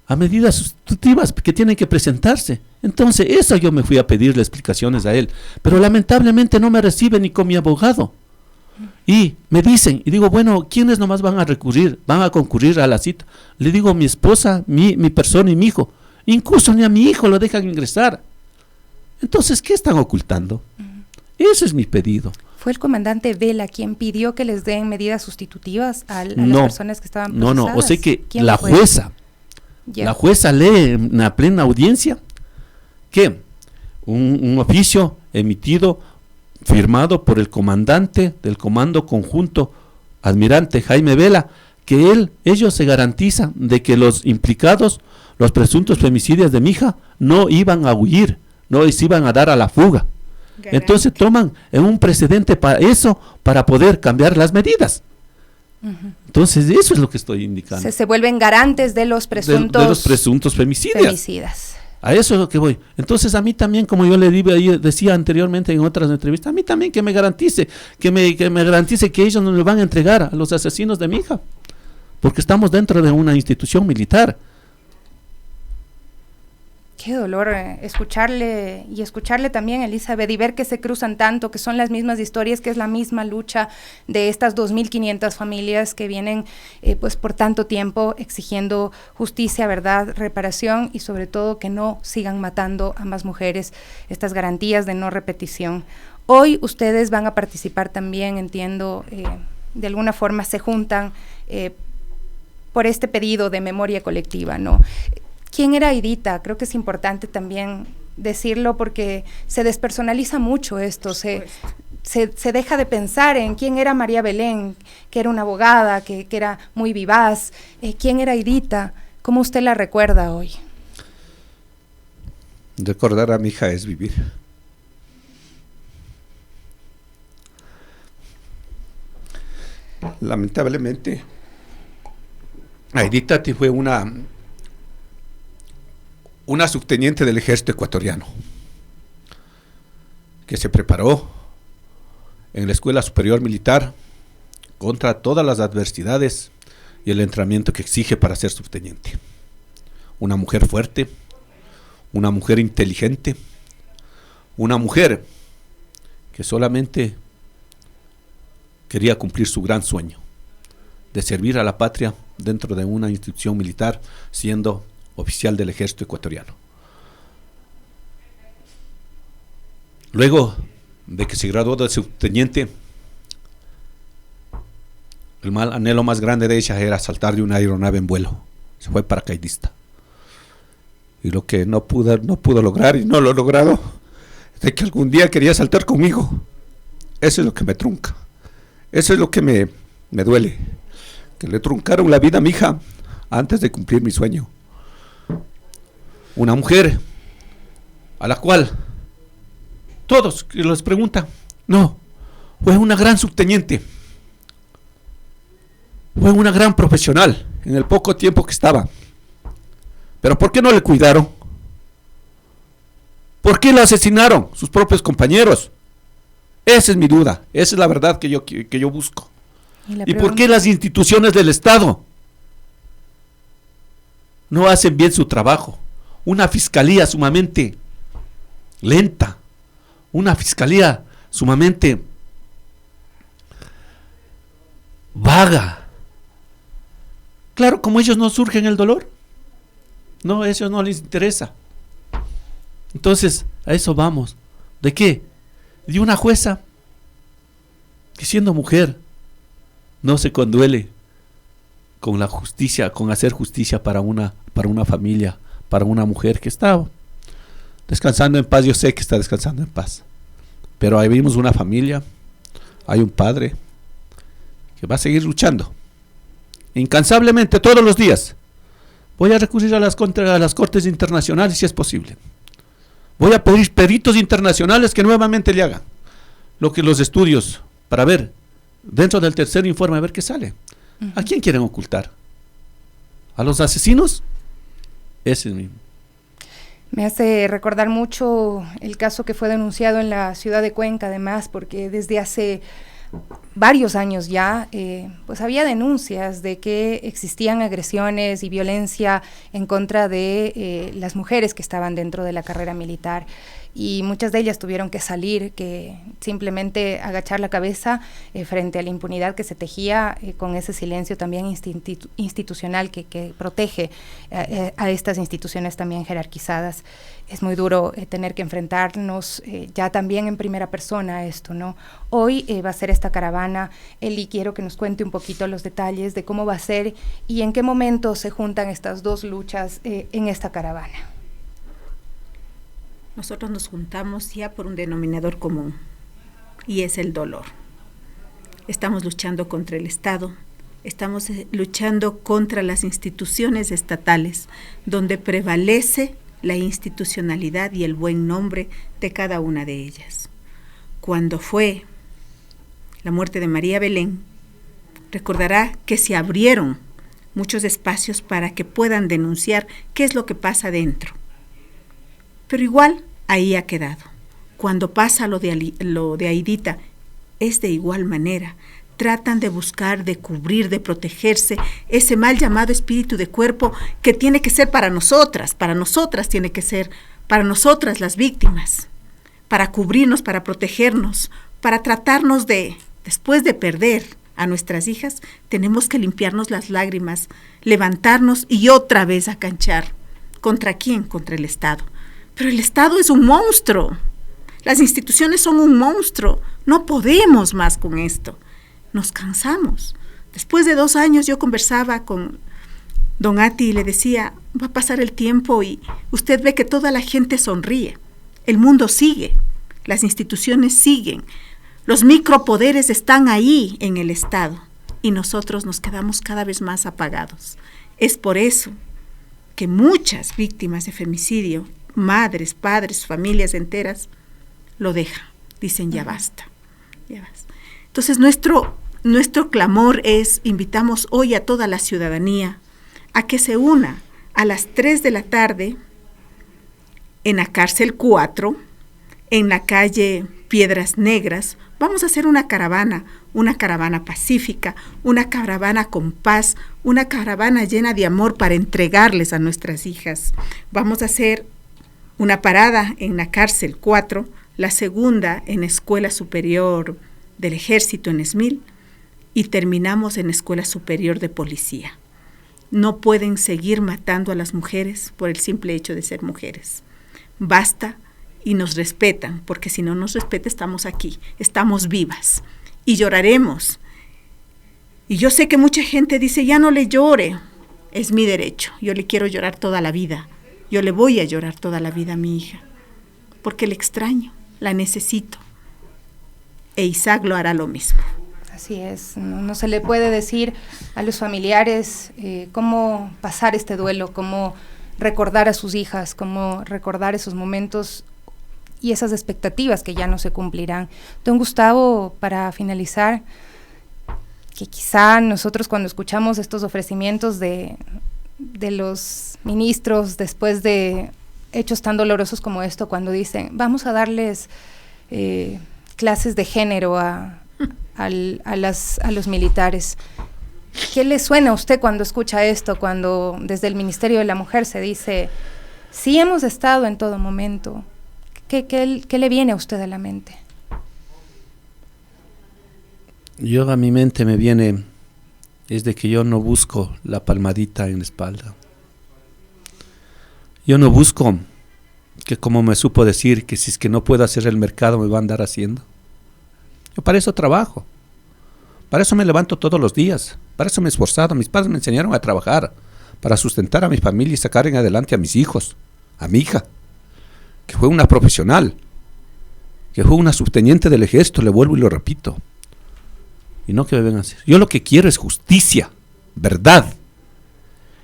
S14: a medidas sustitutivas que tienen que presentarse. Entonces, eso yo me fui a pedirle explicaciones a él, pero lamentablemente no me recibe ni con mi abogado. Y me dicen, y digo, bueno, ¿quiénes nomás van a concurrir a la cita? Le digo, mi esposa, mi persona y mi hijo. Incluso ni a mi hijo lo dejan ingresar. Entonces, ¿qué están ocultando? Ese es mi pedido.
S1: ¿Fue el comandante Vela quien pidió que les den medidas sustitutivas a las personas que estaban procesadas?
S14: No, o sea que la jueza lee en la plena audiencia que un oficio emitido, firmado por el comandante del Comando Conjunto, almirante Jaime Vela, que ellos se garantizan de que los implicados, los presuntos femicidios de mi hija, no iban a huir, no se iban a dar a la fuga. Entonces toman un precedente para eso, para poder cambiar las medidas. Uh-huh. Entonces eso es lo que estoy indicando.
S1: Se vuelven garantes de los presuntos,
S14: de los presuntos femicidas. A eso es lo que voy. Entonces a mí también, como yo decía anteriormente en otras entrevistas, a mí también que me garantice que ellos no le van a entregar a los asesinos de mi hija, porque estamos dentro de una institución militar.
S1: Qué dolor escucharle también, Elizabeth, y ver que se cruzan tanto, que son las mismas historias, que es la misma lucha de estas 2.500 familias que vienen pues por tanto tiempo exigiendo justicia, verdad, reparación y sobre todo que no sigan matando a más mujeres, estas garantías de no repetición. Hoy ustedes van a participar también, entiendo, de alguna forma se juntan por este pedido de memoria colectiva, ¿no? ¿Quién era Aidita? Creo que es importante también decirlo porque se despersonaliza mucho esto, se deja de pensar en quién era María Belén, que era una abogada, que era muy vivaz, quién era Aidita, ¿cómo usted la recuerda hoy?
S15: Recordar a mi hija es vivir. Lamentablemente, Aidita fue una subteniente del ejército ecuatoriano que se preparó en la Escuela Superior Militar contra todas las adversidades y el entrenamiento que exige para ser subteniente. Una mujer fuerte, una mujer inteligente, una mujer que solamente quería cumplir su gran sueño de servir a la patria dentro de una institución militar, siendo oficial del ejército ecuatoriano. Luego de que se graduó de subteniente, el anhelo más grande de ella era saltar de una aeronave en vuelo. Se fue paracaidista. Y lo que no pudo lograr, y no lo he logrado, es de que algún día quería saltar conmigo. Eso es lo que me trunca. Eso es lo que me duele. Que le truncaron la vida a mi hija antes de cumplir mi sueño. Una mujer a la cual todos les preguntan, no, fue una gran subteniente, fue una gran profesional en el poco tiempo que estaba, pero ¿por qué no le cuidaron? ¿Por qué la asesinaron sus propios compañeros? Esa es mi duda, esa es la verdad que yo busco. ¿Y por qué las instituciones del Estado no hacen bien su trabajo? Una fiscalía sumamente lenta, una fiscalía sumamente vaga. Claro, como ellos no surgen el dolor, no, a ellos no les interesa. Entonces, a eso vamos. ¿De qué? De una jueza que siendo mujer no se conduele con la justicia, con hacer justicia para una familia, para una mujer que está descansando en paz. Yo sé que está descansando en paz, pero ahí vimos una familia, hay un padre que va a seguir luchando incansablemente todos los días. Voy a recurrir a las cortes internacionales si es posible. Voy a pedir peritos internacionales que nuevamente le hagan los estudios para ver dentro del tercer informe, a ver qué sale. ¿A quién quieren ocultar? ¿A los asesinos? Ese es mi...
S1: Me hace recordar mucho el caso que fue denunciado en la ciudad de Cuenca, además, porque desde hace varios años ya, pues había denuncias de que existían agresiones y violencia en contra de las mujeres que estaban dentro de la carrera militar. Y muchas de ellas tuvieron que salir, que simplemente agachar la cabeza frente a la impunidad que se tejía con ese silencio también institucional que protege a estas instituciones también jerarquizadas. Es muy duro tener que enfrentarnos ya también en primera persona a esto, ¿no? Hoy va a ser esta caravana. Eli, quiero que nos cuente un poquito los detalles de cómo va a ser y en qué momento se juntan estas dos luchas en esta caravana.
S8: Nosotros nos juntamos ya por un denominador común, y es el dolor. Estamos luchando contra el Estado, estamos luchando contra las instituciones estatales, donde prevalece la institucionalidad y el buen nombre de cada una de ellas. Cuando fue la muerte de María Belén, recordará que se abrieron muchos espacios para que puedan denunciar qué es lo que pasa dentro. Pero igual ahí ha quedado. Cuando pasa lo de Aidita, es de igual manera. tratan de buscar, de cubrir, de protegerse ese mal llamado espíritu de cuerpo que tiene que ser para nosotras tiene que ser, para nosotras las víctimas, para cubrirnos, para protegernos, para tratarnos de, después de perder a nuestras hijas, tenemos que limpiarnos las lágrimas, levantarnos y otra vez acanchar. ¿Contra quién? Contra el Estado. Pero el Estado es un monstruo. Las instituciones son un monstruo. No podemos más con esto. Nos cansamos. Después de 2 años yo conversaba con don Ati y le decía, va a pasar el tiempo y usted ve que toda la gente sonríe. El mundo sigue. Las instituciones siguen. Los micropoderes están ahí en el Estado y nosotros nos quedamos cada vez más apagados. Es por eso que muchas víctimas de femicidio, madres, padres, familias enteras, lo dejan. Dicen, ya basta, ya basta. Entonces nuestro clamor es, invitamos hoy a toda la ciudadanía a que se una a las 3 de la tarde en la cárcel 4, en la calle Piedras Negras. Vamos a hacer una caravana pacífica, una caravana con paz, una caravana llena de amor para entregarles a nuestras hijas. Vamos a hacer una parada en la cárcel 4, la segunda en Escuela Superior del Ejército en Esmil y terminamos en Escuela Superior de Policía. No pueden seguir matando a las mujeres por el simple hecho de ser mujeres. Basta. Y nos respetan, porque si no nos respeta estamos aquí, estamos vivas y lloraremos. Y yo sé que mucha gente dice, ya no le llore, es mi derecho, yo le quiero llorar toda la vida, yo le voy a llorar toda la vida a mi hija, porque la extraño, la necesito, e Isaac lo hará lo mismo.
S1: Así es, no se le puede decir a los familiares cómo pasar este duelo, cómo recordar a sus hijas, cómo recordar esos momentos y esas expectativas que ya no se cumplirán. Don Gustavo, para finalizar, que quizá nosotros cuando escuchamos estos ofrecimientos de los ministros después de hechos tan dolorosos como esto, cuando dicen, vamos a darles clases de género a los militares, ¿qué le suena a usted cuando escucha esto, cuando desde el Ministerio de la Mujer se dice, sí hemos estado en todo momento? ¿Qué le viene a usted a la mente?
S15: A mi mente me viene, es de que yo no busco la palmadita en la espalda. Yo no busco que, como me supo decir, que si es que no puedo hacer el mercado me va a andar haciendo. Yo para eso trabajo. Para eso me levanto todos los días. Para eso me he esforzado. Mis padres me enseñaron a trabajar para sustentar a mi familia y sacar en adelante a mis hijos, a mi hija, que fue una profesional, que fue una subteniente del ejército, le vuelvo y lo repito. Y no que me vengan a hacer. Yo lo que quiero es justicia, verdad,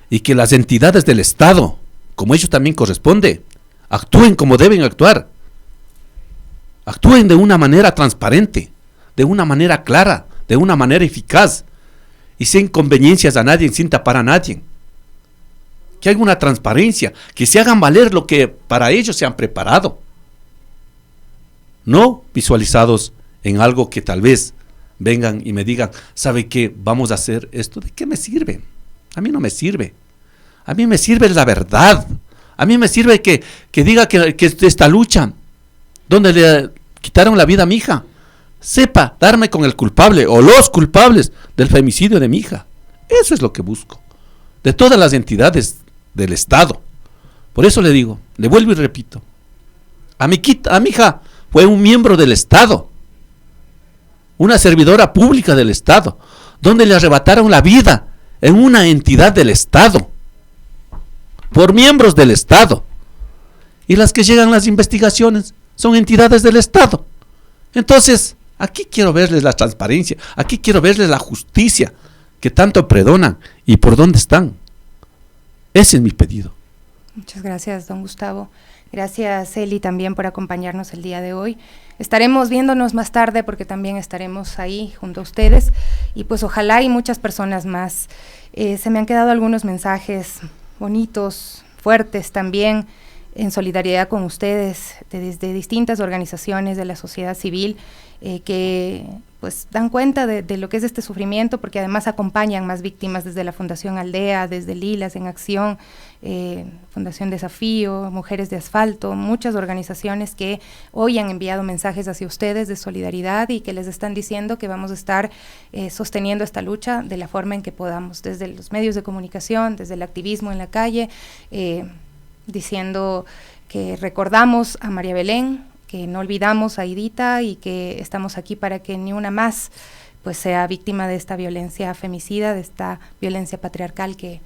S15: y que las entidades del Estado, como ellos también corresponde, actúen como deben actuar. Actúen de una manera transparente, de una manera clara, de una manera eficaz, y sin conveniencias a nadie, sin tapar a nadie. Que haya una transparencia, que se hagan valer lo que para ellos se han preparado. No visualizados en algo que tal vez vengan y me digan, ¿sabe qué? Vamos a hacer esto. ¿De qué me sirve? A mí no me sirve. A mí me sirve la verdad. A mí me sirve que diga que esta lucha, donde le quitaron la vida a mi hija, sepa darme con el culpable o los culpables del femicidio de mi hija. Eso es lo que busco. De todas las entidades del Estado. Por eso le digo, le vuelvo y repito, a mi hija fue un miembro del Estado, una servidora pública del Estado, donde le arrebataron la vida en una entidad del Estado, por miembros del Estado. Y las que llegan las investigaciones son entidades del Estado. Entonces, aquí quiero verles la transparencia, aquí quiero verles la justicia que tanto predonan y por dónde están. Ese es mi pedido.
S1: Muchas gracias, don Gustavo. Gracias, Eli, también por acompañarnos el día de hoy. Estaremos viéndonos más tarde porque también estaremos ahí junto a ustedes y pues ojalá y muchas personas más. Se me han quedado algunos mensajes bonitos, fuertes también, en solidaridad con ustedes, desde distintas organizaciones de la sociedad civil que pues dan cuenta de lo que es este sufrimiento, porque además acompañan más víctimas desde la Fundación Aldea, desde Lilas en Acción, Fundación Desafío, Mujeres de Asfalto, muchas organizaciones que hoy han enviado mensajes hacia ustedes de solidaridad y que les están diciendo que vamos a estar sosteniendo esta lucha de la forma en que podamos, desde los medios de comunicación, desde el activismo en la calle, diciendo que recordamos a María Belén, que no olvidamos a Aidita y que estamos aquí para que ni una más pues sea víctima de esta violencia femicida, de esta violencia patriarcal que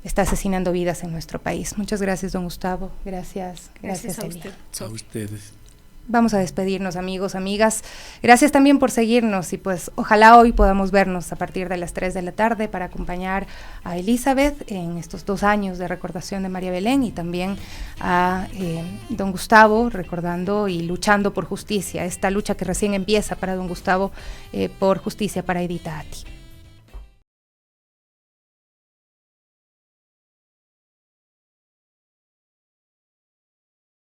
S1: está asesinando vidas en nuestro país. Muchas gracias, don Gustavo. Gracias
S8: a
S1: Eli.
S8: usted.
S14: A ustedes.
S1: Vamos a despedirnos, amigos, amigas. Gracias también por seguirnos y pues ojalá hoy podamos vernos a partir de las 3 de la tarde para acompañar a Elizabeth en estos 2 años de recordación de María Belén y también a don Gustavo recordando y luchando por justicia, esta lucha que recién empieza para don Gustavo por justicia para Aidita Atti.